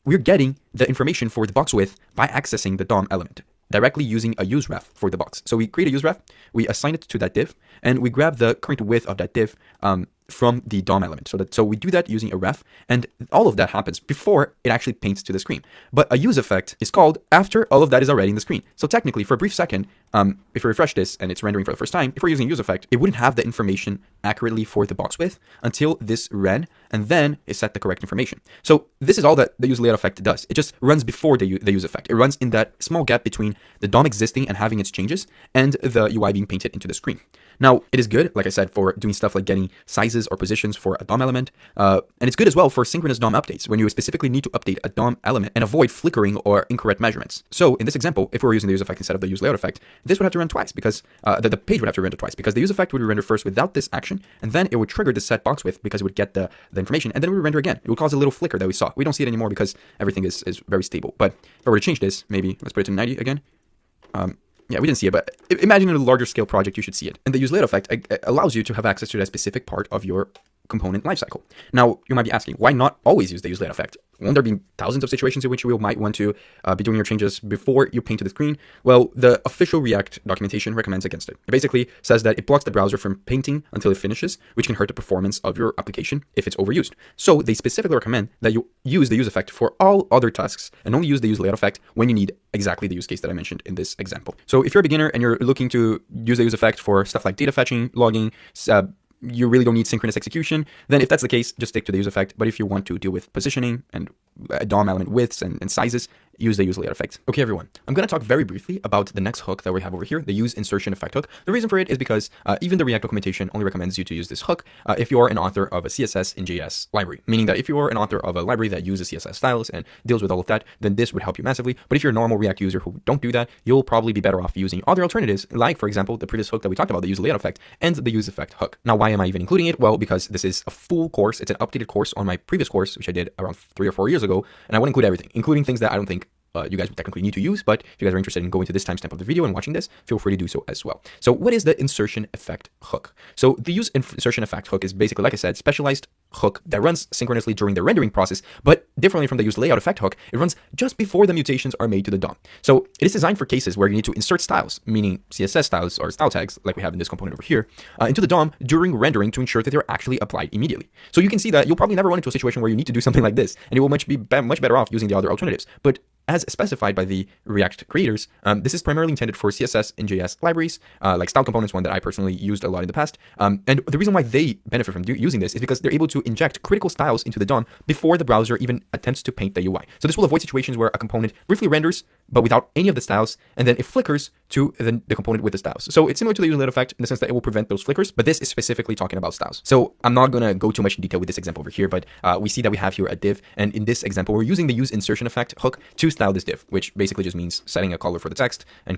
We're getting the information for the box width by accessing the DOM element directly using a use ref for the box. So we create a use ref, we assign it to that div, and we grab the current width of that div from the DOM element. So we do that using a ref, and all of that happens before it actually paints to the screen. But a use effect is called after all of that is already in the screen. So technically, for a brief second, if we refresh this and it's rendering for the first time, if we're using a use effect, it wouldn't have the information accurately for the box width until this ran, and then it set the correct information. So this is all that the use layout effect does. It just runs before the use effect. It runs in that small gap between the DOM existing and having its changes and the UI being painted into the screen. Now, it is good, like I said, for doing stuff like getting sizes or positions for a DOM element, and it's good as well for synchronous DOM updates when you specifically need to update a DOM element and avoid flickering or incorrect measurements. So in this example, if we were using the use effect instead of the use layout effect, this would have to run twice because the page would have to render twice because the use effect would render first without this action, and then it would trigger the set box width because it would get the information, and then it would render again. It would cause a little flicker that we saw. We don't see it anymore because everything is very stable. But if I were to change this, maybe let's put it to 90 again. Yeah, we didn't see it, but imagine in a larger scale project, you should see it. And the use layout effect allows you to have access to that specific part of your component lifecycle. Now, you might be asking, why not always use the use layout effect? Won't there be thousands of situations in which you might want to be doing your changes before you paint to the screen? Well, the official React documentation recommends against it. It basically says that it blocks the browser from painting until it finishes, which can hurt the performance of your application if it's overused. So they specifically recommend that you use the use effect for all other tasks and only use the use layout effect when you need exactly the use case that I mentioned in this example. So if you're a beginner and you're looking to use the use effect for stuff like data fetching, logging, you really don't need synchronous execution, then if that's the case, just stick to the use effect. But if you want to deal with positioning and DOM element widths and sizes, use the use layout effect. Okay, everyone, I'm going to talk very briefly about the next hook that we have over here, the use insertion effect hook. The reason for it is because even the React documentation only recommends you to use this hook if you are an author of a CSS in JS library, meaning that if you are an author of a library that uses CSS styles and deals with all of that, then this would help you massively. But if you're a normal React user who don't do that, you'll probably be better off using other alternatives, like, for example, the previous hook that we talked about, the use layout effect, and the use effect hook. Now, why am I even including it? Well, because this is a full course. It's an updated course on my previous course, which I did around 3 or 4 years ago, and I want to include everything, including things that I don't think you guys would technically need to use, but if you guys are interested in going to this timestamp of the video and watching this, feel free to do so as well. So what is the insertion effect hook? So the use insertion effect hook is basically, like I said, specialized hook that runs synchronously during the rendering process, but differently from the use layout effect hook, it runs just before the mutations are made to the DOM. So it is designed for cases where you need to insert styles, meaning CSS styles or style tags, like we have in this component over here, into the DOM during rendering to ensure that they're actually applied immediately. So you can see that you'll probably never run into a situation where you need to do something like this, and you will be much better off using the other alternatives. But as specified by the React creators, this is primarily intended for CSS and JS libraries, like style components, one that I personally used a lot in the past. And the reason why they benefit from using this is because they're able to inject critical styles into the DOM before the browser even attempts to paint the UI. So this will avoid situations where a component briefly renders, but without any of the styles, and then it flickers to the component with the styles. So it's similar to the use layout effect in the sense that it will prevent those flickers, but this is specifically talking about styles. So I'm not going to go too much in detail with this example over here, but we see that we have here a div, and in this example, we're using the use insertion effect hook to style this div, which basically just means setting a color for the text and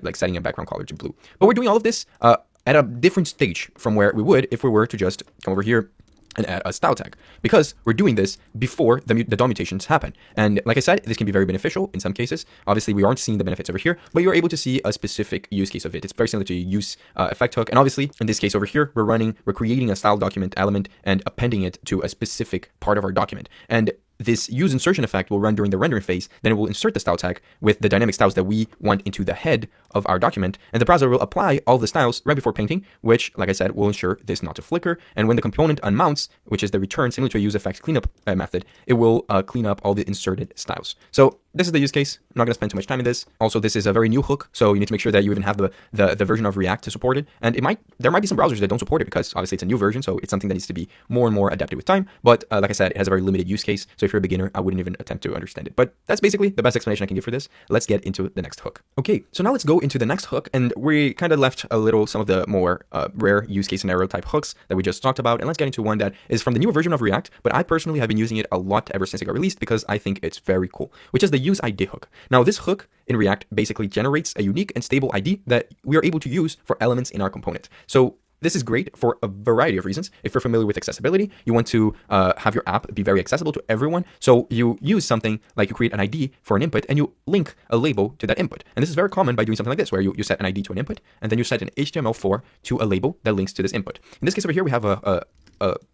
like setting a background color to blue. But we're doing all of this at a different stage from where we would if we were to just come over here and add a style tag, because we're doing this before the DOM mutations happen. And like I said, this can be very beneficial in some cases. Obviously, we aren't seeing the benefits over here, but you're able to see a specific use case of it. It's very similar to use effect hook. And obviously, in this case over here, we're creating a style document element and appending it to a specific part of our document. And this use insertion effect will run during the rendering phase. Then it will insert the style tag with the dynamic styles that we want into the head of our document, and the browser will apply all the styles right before painting, which, like I said, will ensure this not to flicker. And when the component unmounts, which is the return similar to a use effect cleanup method, it will clean up all the inserted styles. So this is the use case. I'm not going to spend too much time in this. Also, this is a very new hook, so you need to make sure that you even have the version of React to support it. And there might be some browsers that don't support it because obviously it's a new version, so it's something that needs to be more and more adapted with time. But like I said, it has a very limited use case. So if you're a beginner, I wouldn't even attempt to understand it. But that's basically the best explanation I can give for this. Let's get into the next hook. Okay, so now let's go into the next hook, and we kind of left a little some of the more rare use case scenario type hooks that we just talked about, and let's get into one that is from the newer version of React, but I personally have been using it a lot ever since it got released because I think it's very cool, which is the use ID hook. Now, this hook in React basically generates a unique and stable ID that we are able to use for elements in our component. So this is great for a variety of reasons. If you're familiar with accessibility, you want to have your app be very accessible to everyone. So you use something like you create an ID for an input and you link a label to that input. And this is very common by doing something like this, where you set an ID to an input and then you set an HTML4 to a label that links to this input. In this case over here, we have a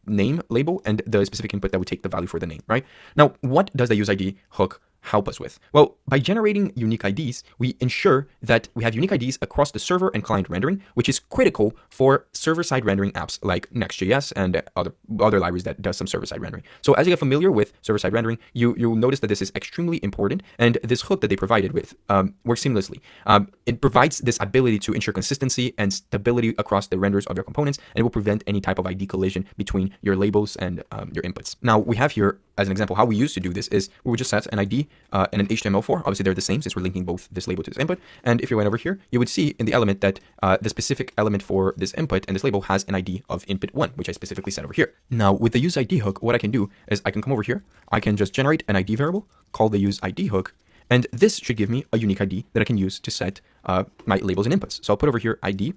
name label and the specific input that would take the value for the name, right? Now, what does the use ID hook help us with? Well, by generating unique IDs, we ensure that we have unique IDs across the server and client rendering, which is critical for server-side rendering apps like Next.js and other libraries that does some server-side rendering. So as you get familiar with server-side rendering, you'll notice that this is extremely important, and this hook that they provided with works seamlessly. It provides this ability to ensure consistency and stability across the renders of your components, and it will prevent any type of ID collision between your labels and your inputs. Now, we have here, as an example, how we used to do this is we would just set an ID and an HTML4. Obviously, they're the same since we're linking both this label to this input. And if you went over here, you would see in the element that the specific element for this input and this label has an ID of input1, which I specifically set over here. Now, with the use ID hook, what I can do is I can come over here. I can just generate an ID variable called the use ID hook. And this should give me a unique ID that I can use to set my labels and inputs. So I'll put over here ID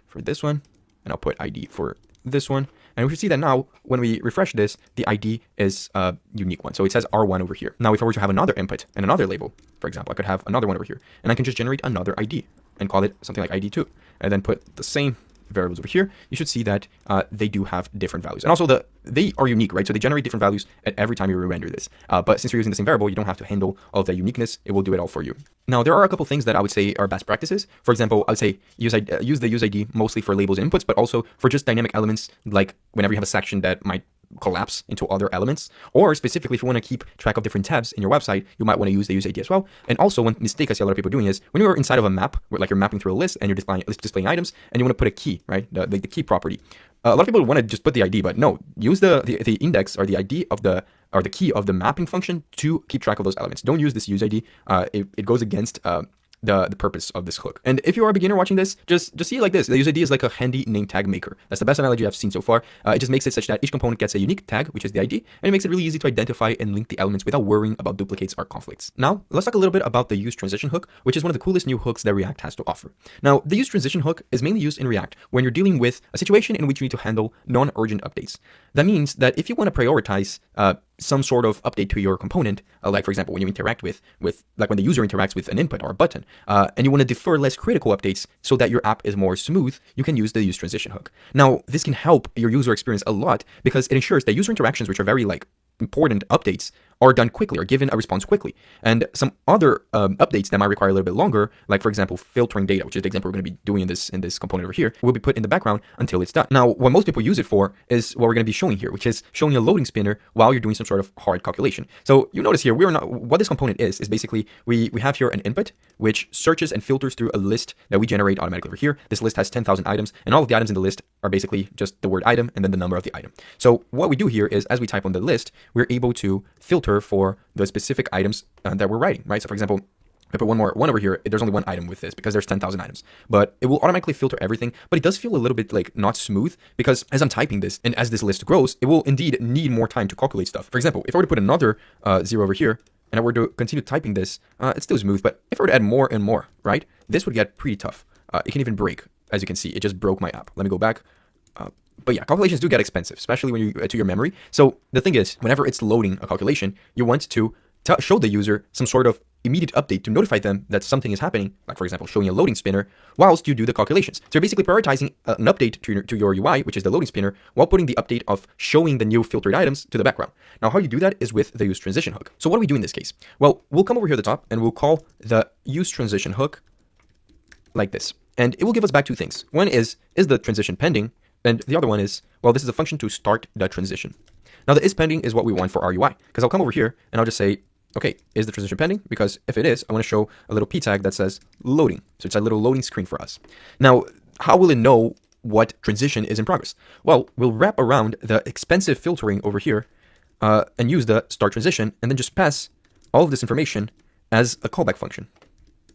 for this one, and I'll put ID for this one. And we should see that now, when we refresh this, the ID is a unique one. So it says R1 over here. Now, if I were to have another input and another label, for example, I could have another one over here. And I can just generate another ID and call it something like ID2. And then put the same variables over here. You should see that they do have different values. And also, they are unique, right? So they generate different values at every time you re-render this. But since you're using the same variable, you don't have to handle all of the uniqueness. It will do it all for you. Now, there are a couple things that I would say are best practices. For example, I would say use the use ID mostly for labels and inputs, but also for just dynamic elements, like whenever you have a section that might collapse into other elements, or specifically if you want to keep track of different tabs in your website, you might want to use the use ID as well. And also, one mistake I see a lot of people doing is when you're inside of a map, where like you're mapping through a list and you're displaying items, and you want to put a key, right? The key property. A lot of people want to just put the ID, but no, use the index or the ID of the key of the mapping function to keep track of those elements. Don't use this use ID. It goes against the purpose of this hook. And if you are a beginner watching this, just see it like this. The use ID is like a handy name tag maker. That's the best analogy I've seen so far. It just makes it such that each component gets a unique tag, which is the ID, and it makes it really easy to identify and link the elements without worrying about duplicates or conflicts. Now, let's talk a little bit about the use transition hook, which is one of the coolest new hooks that React has to offer. Now, the use transition hook is mainly used in React when you're dealing with a situation in which you need to handle non-urgent updates. That means that if you want to prioritize some sort of update to your component, like for example, when you interact with like when the user interacts with an input or a button, and you want to defer less critical updates so that your app is more smooth, you can use the use transition hook. Now, this can help your user experience a lot because it ensures that user interactions, which are very like important updates, are done quickly or given a response quickly. And some other updates that might require a little bit longer, like for example, filtering data, which is the example we're going to be doing in this component over here, will be put in the background until it's done. Now, what most people use it for is what we're going to be showing here, which is showing a loading spinner while you're doing some sort of hard calculation. So you notice here, what this component is basically, we have here an input, which searches and filters through a list that we generate automatically over here. This list has 10,000 items, and all of the items in the list are basically just the word item and then the number of the item. So what we do here is, as we type on the list, we're able to filter for the specific items that we're writing, right? So for example, if I put one over here, there's only one item with this because there's 10,000 items, but it will automatically filter everything. But it does feel a little bit like not smooth because as I'm typing this and as this list grows, it will indeed need more time to calculate stuff. For example, if I were to put another 0 over here and I were to continue typing this, it's still smooth, but if I were to add more and more, right, this would get pretty tough. It can even break. As you can see, it just broke my app. Let me go back. But yeah, calculations do get expensive, especially when you to your memory. So the thing is, whenever it's loading a calculation, you want to show the user some sort of immediate update to notify them that something is happening, like for example, showing a loading spinner whilst you do the calculations. So you're basically prioritizing an update to your UI, which is the loading spinner, while putting the update of showing the new filtered items to the background. Now, how you do that is with the use transition hook. So what do we do in this case? Well, we'll come over here at the top and we'll call the use transition hook like this. And it will give us back two things. One is the transition pending? And the other one is, well, this is a function to start the transition. Now, the is pending is what we want for our UI, because I'll come over here and I'll just say, okay, is the transition pending? Because if it is, I want to show a little p tag that says loading. So it's a little loading screen for us. Now, how will it know what transition is in progress? Well, we'll wrap around the expensive filtering over here and use the start transition and then just pass all of this information as a callback function.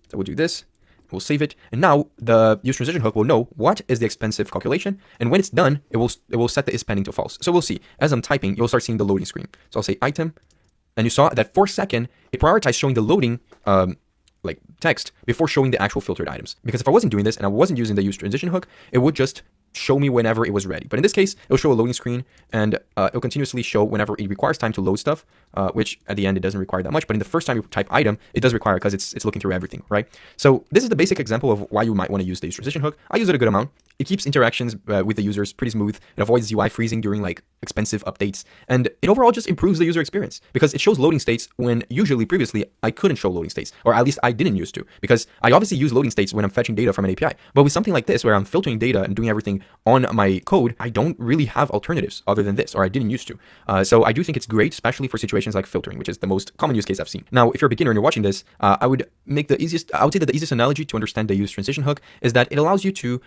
So we'll do this. We'll save it, and now the use transition hook will know what is the expensive calculation, and when it's done, it will set the is pending to false. So we'll see, as I'm typing, you'll start seeing the loading screen. So I'll say item, and you saw that for a second, it prioritized showing the loading like text before showing the actual filtered items. Because if I wasn't doing this and I wasn't using the use transition hook, it would just show me whenever it was ready. But in this case, it'll show a loading screen, and it'll continuously show whenever it requires time to load stuff, which at the end it doesn't require that much. But in the first time you type item, it does require, because it's looking through everything, right? So this is the basic example of why you might want to use the use transition hook. I use it a good amount. It keeps interactions with the users pretty smooth. It avoids UI freezing during like expensive updates, and it overall just improves the user experience because it shows loading states when usually previously I couldn't show loading states, or at least I didn't used to, because I obviously use loading states when I'm fetching data from an API. But with something like this where I'm filtering data and doing everything on my code, I don't really have alternatives other than this, or I didn't used to. So I do think it's great, especially for situations like filtering, which is the most common use case I've seen. Now, if you're a beginner and you're watching this, I would say that the easiest analogy to understand the use transition hook is that it allows you to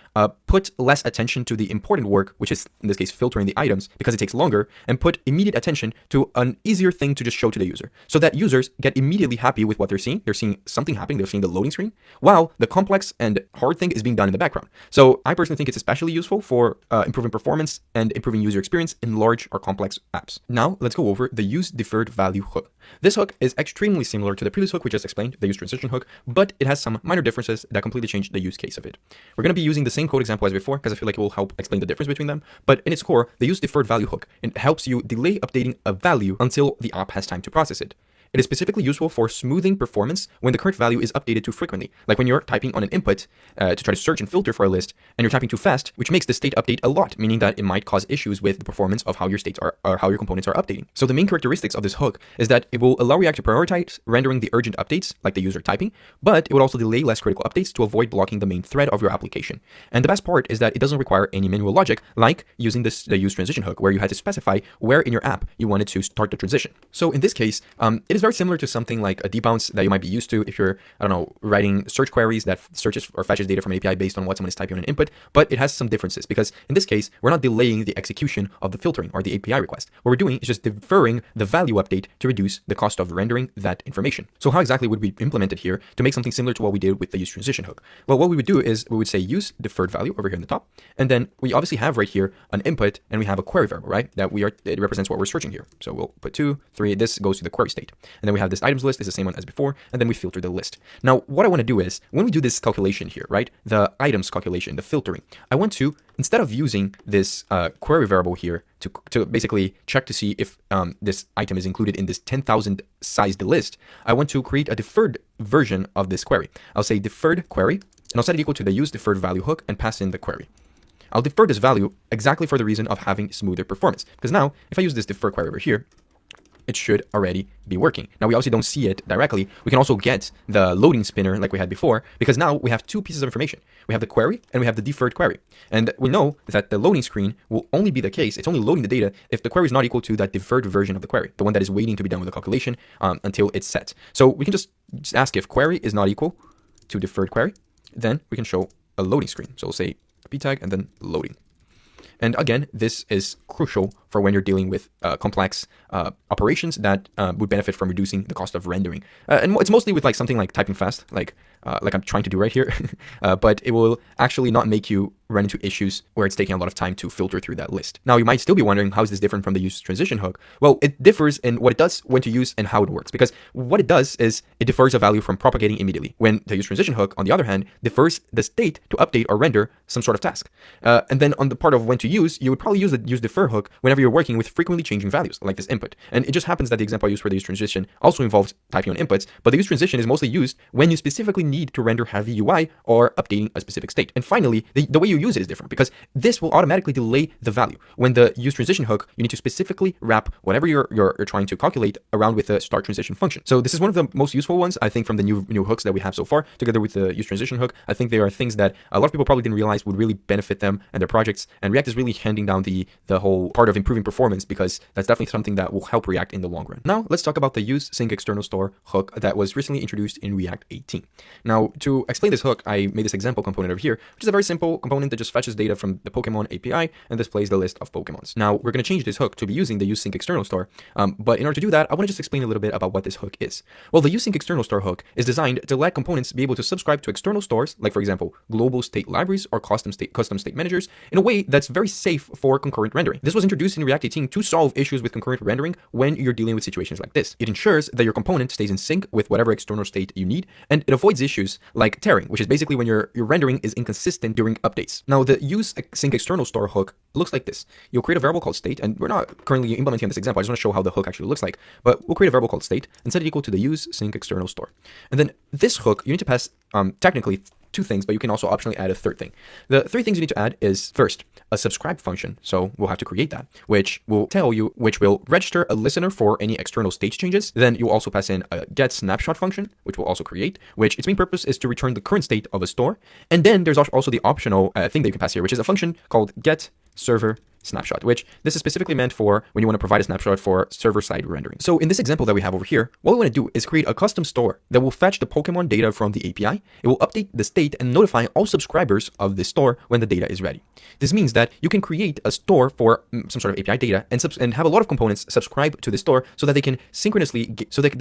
put less attention to the important work, which is in this case filtering the items because it takes longer, and put immediate attention to an easier thing to just show to the user, so that users get immediately happy with what they're seeing. They're seeing something happening, they're seeing the loading screen, while the complex and hard thing is being done in the background. So I personally think it's especially useful for improving performance and improving user experience in large or complex apps. Now let's go over the use deferred value hook. This hook is extremely similar to the previous hook we just explained, the use transition hook, but it has some minor differences that completely change the use case of it. We're going to be using the same code example as before because I feel like it will help explain the difference between them, but in its core, the use deferred value hook, it helps you delay updating a value until the app has time to process it. It is specifically useful for smoothing performance when the current value is updated too frequently, like when you're typing on an input to try to search and filter for a list, and you're typing too fast, which makes the state update a lot, meaning that it might cause issues with the performance of how your states are, or how your components are updating. So the main characteristics of this hook is that it will allow React to prioritize rendering the urgent updates, like the user typing, but it would also delay less critical updates to avoid blocking the main thread of your application. And the best part is that it doesn't require any manual logic, like using the use transition hook, where you had to specify where in your app you wanted to start the transition. So in this case, it is very similar to something like a debounce that you might be used to if you're, I don't know, writing search queries that searches or fetches data from an API based on what someone is typing on an input, but it has some differences because in this case, we're not delaying the execution of the filtering or the API request. What we're doing is just deferring the value update to reduce the cost of rendering that information. So how exactly would we implement it here to make something similar to what we did with the use transition hook? Well, what we would do is we would say use deferred value over here in the top, and then we obviously have right here an input and we have a query variable, right? It represents what we're searching here. So we'll put 2, 3, this goes to the query state. And then we have this items list is the same one as before, and then we filter the list. Now, what I want to do is, when we do this calculation here, right, the items calculation, the filtering, I want to, instead of using this query variable here to basically check to see if this item is included in this 10,000 sized list, I want to create a deferred version of this query. I'll say deferred query, and I'll set it equal to the use deferred value hook and pass in the query. I'll defer this value exactly for the reason of having smoother performance, because now, if I use this defer query over here, it should already be working. Now, we obviously don't see it directly. We can also get the loading spinner like we had before, because now we have two pieces of information. We have the query and we have the deferred query. And we know that the loading screen will only be the case, it's only loading the data if the query is not equal to that deferred version of the query, the one that is waiting to be done with the calculation until it's set. So we can just ask if query is not equal to deferred query, then we can show a loading screen. So we'll say p tag and then loading. And again, this is crucial for when you're dealing with complex operations that would benefit from reducing the cost of rendering. And it's mostly with like something like typing fast, like I'm trying to do right here, but it will actually not make you run into issues where it's taking a lot of time to filter through that list. Now, you might still be wondering, how is this different from the use transition hook? Well, it differs in what it does, when to use, and how it works. Because what it does is it defers a value from propagating immediately, when the use transition hook, on the other hand, defers the state to update or render some sort of task. And then on the part of when to use, you would probably use the use defer hook whenever you're working with frequently changing values, like this input. And it just happens that the example I used for the use transition also involves typing on inputs, but the use transition is mostly used when you specifically need to render heavy UI or updating a specific state. And finally, the way you use it is different, because this will automatically delay the value. When the use transition hook, you need to specifically wrap whatever you're trying to calculate around with the start transition function. So this is one of the most useful ones, I think, from the new hooks that we have so far, together with the use transition hook. I think there are things that a lot of people probably didn't realize would really benefit them and their projects. And React is really handing down the whole part of improving performance, because that's definitely something that will help React in the long run. Now, let's talk about the use sync external store hook that was recently introduced in React 18. Now, to explain this hook, I made this example component over here, which is a very simple component that just fetches data from the Pokemon API and displays the list of Pokemons. Now, we're going to change this hook to be using the use sync external store, but in order to do that, I want to just explain a little bit about what this hook is. Well, the use sync external store hook is designed to let components be able to subscribe to external stores, like for example, global state libraries or custom state managers, in a way that's very safe for concurrent rendering. This was introduced in using React 18 to solve issues with concurrent rendering when you're dealing with situations like this. It ensures that your component stays in sync with whatever external state you need, and it avoids issues like tearing, which is basically when your rendering is inconsistent during updates. Now, the use sync external store hook looks like this. You'll create a variable called state, and we're not currently implementing this example. I just want to show how the hook actually looks like, but we'll create a variable called state and set it equal to the use sync external store. And then this hook, you need to pass technically two things, but you can also optionally add a third thing. The three things you need to add is, first, a subscribe function. So we'll have to create that, which will register a listener for any external state changes. Then you'll also pass in a get snapshot function, which will also create, which its main purpose is to return the current state of a store. And then there's also the optional thing that you can pass here, which is a function called get server snapshot, which this is specifically meant for when you want to provide a snapshot for server-side rendering. So in this example that we have over here, what we want to do is create a custom store that will fetch the Pokemon data from the API. It will update the state and notify all subscribers of this store when the data is ready. This means that you can create a store for some sort of API data and have a lot of components subscribe to the store so that they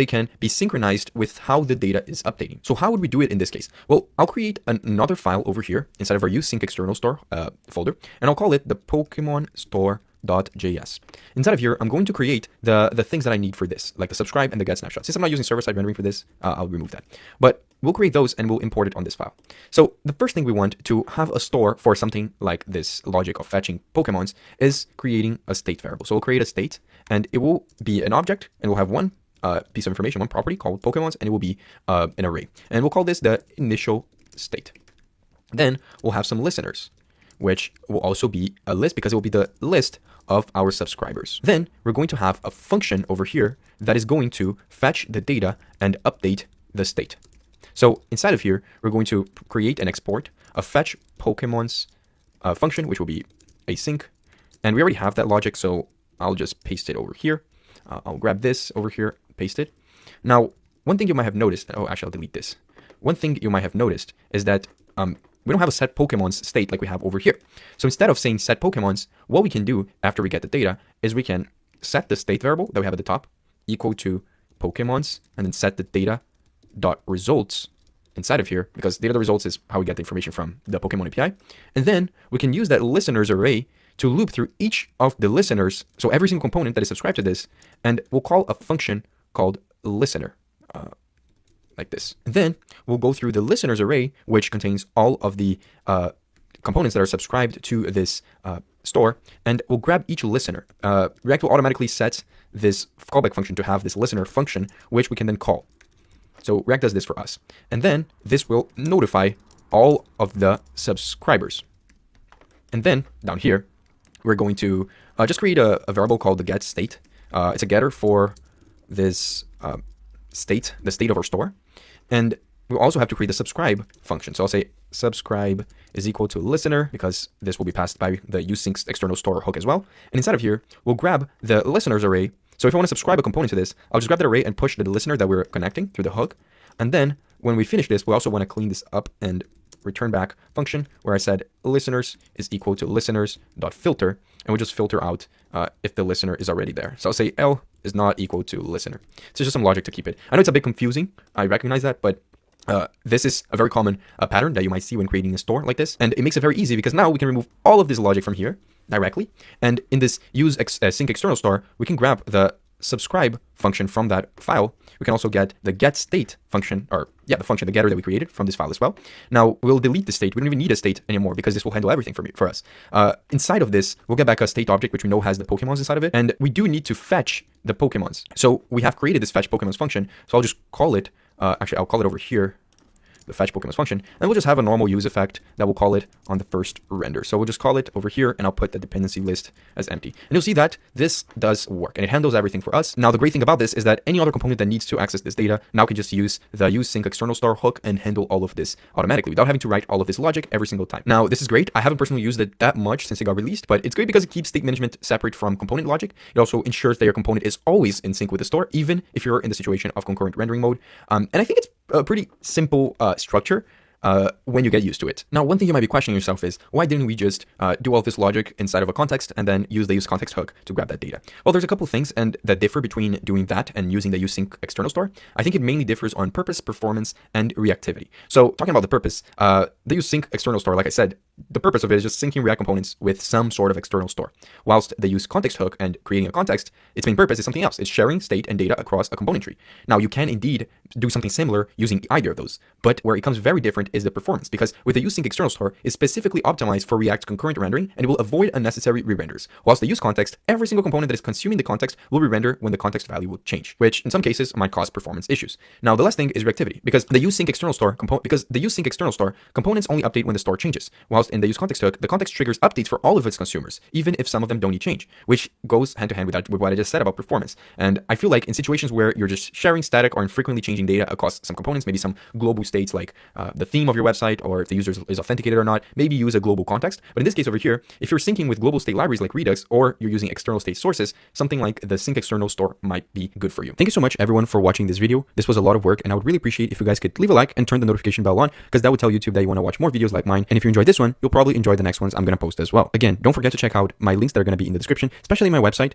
can be synchronized with how the data is updating. So how would we do it in this case? Well, I'll create another file over here inside of our use sync external store folder, and I'll call it the Pokemon store.js. Inside of here, I'm going to create the things that I need for this, like the subscribe and the get snapshot. Since I'm not using server-side rendering for this, I'll remove that. But we'll create those and we'll import it on this file. So the first thing we want to have a store for something like this logic of fetching Pokemons is creating a state variable. So we'll create a state, and it will be an object, and we'll have one piece of information, one property called Pokemons, and it will be an array. And we'll call this the initial state. Then we'll have some listeners, which will also be a list because it will be the list of our subscribers. Then we're going to have a function over here that is going to fetch the data and update the state. So inside of here, we're going to create and export a fetch Pokemon's function, which will be async. And we already have that logic, so I'll just paste it over here. I'll grab this over here, paste it. Now, one thing you might have noticed, I'll delete this. One thing you might have noticed is that we don't have a set Pokemon's state like we have over here. So instead of saying set Pokemon's, what we can do after we get the data is we can set the state variable that we have at the top equal to Pokemon's, and then set the data dot results inside of here, because data results is how we get the information from the Pokemon API. And then we can use that listeners array to loop through each of the listeners, so every single component that is subscribed to this, and we'll call a function called listener. Like this. And then we'll go through the listeners array, which contains all of the components that are subscribed to this store, and we'll grab each listener. React will automatically set this callback function to have this listener function, which we can then call. So React does this for us. And then this will notify all of the subscribers. And then down here, we're going to just create a variable called the get state. It's a getter for this state, the state of our store. And we'll also have to create the subscribe function. So I'll say subscribe is equal to listener, because this will be passed by the useSync external store hook as well. And inside of here, we'll grab the listeners array. So if I want to subscribe a component to this, I'll just grab that array and push the listener that we're connecting through the hook. And then when we finish this, we also want to clean this up and return back function where I said listeners is equal to listeners.filter, and we'll just filter out if the listener is already there. So I'll say L is not equal to listener. So just some logic to keep it. I know it's a bit confusing. I recognize that, but this is a very common pattern that you might see when creating a store like this. And it makes it very easy because now we can remove all of this logic from here directly. And in this use sync external store, we can grab the subscribe function from that file. We can also get the get state function, or the function, the getter that we created from this file as well. Now we'll delete the state. We don't even need a state anymore because this will handle everything for us. Inside of this, we'll get back a state object, which we know has the Pokemons inside of it. And we do need to fetch the Pokemons. So we have created this fetch Pokemons function. So I'll just call it, actually I'll call it over here, the fetch Pokemons function, and we'll just have a normal use effect that we'll call it on the first render. So we'll just call it over here, and I'll put the dependency list as empty. And you'll see that this does work, and it handles everything for us. Now, the great thing about this is that any other component that needs to access this data now can just use the useSync external store hook and handle all of this automatically without having to write all of this logic every single time. Now, this is great. I haven't personally used it that much since it got released, but it's great because it keeps state management separate from component logic. It also ensures that your component is always in sync with the store, even if you're in the situation of concurrent rendering mode. And I think it's a pretty simple structure. when you get used to it. Now, one thing you might be questioning yourself is, why didn't we just do all this logic inside of a context and then use the use context hook to grab that data? Well, there's a couple things and that differ between doing that and using the use sync external store. I think it mainly differs on purpose, performance, and reactivity. So talking about the purpose, the use sync external store, like I said, the purpose of it is just syncing React components with some sort of external store. Whilst the use context hook and creating a context, its main purpose is something else. It's sharing state and data across a component tree. Now, you can indeed do something similar using either of those, but where it becomes very different is the performance, because with the use sync external store is specifically optimized for React concurrent rendering, and it will avoid unnecessary re-renders. Whilst the use context, every single component that is consuming the context will re-render when the context value will change, which in some cases might cause performance issues. Now, the last thing is reactivity, because the use sync external store components only update when the store changes, whilst in the use context hook, the context triggers updates for all of its consumers, even if some of them don't need change, which goes hand to hand with what I just said about performance. And I feel like in situations where you're just sharing static or infrequently changing data across some components, maybe some global states like the theme of your website, or if the user is authenticated or not, maybe use a global context. But in this case over here, if you're syncing with global state libraries like Redux, or you're using external state sources, something like the sync external store might be good for you. Thank you so much everyone for watching this video. This was a lot of work, and I would really appreciate if you guys could leave a like and turn the notification bell on, because that would tell YouTube that you want to watch more videos like mine. And if you enjoyed this one, you'll probably enjoy the next ones I'm going to post as well. Again, don't forget to check out my links that are going to be in the description, especially my website.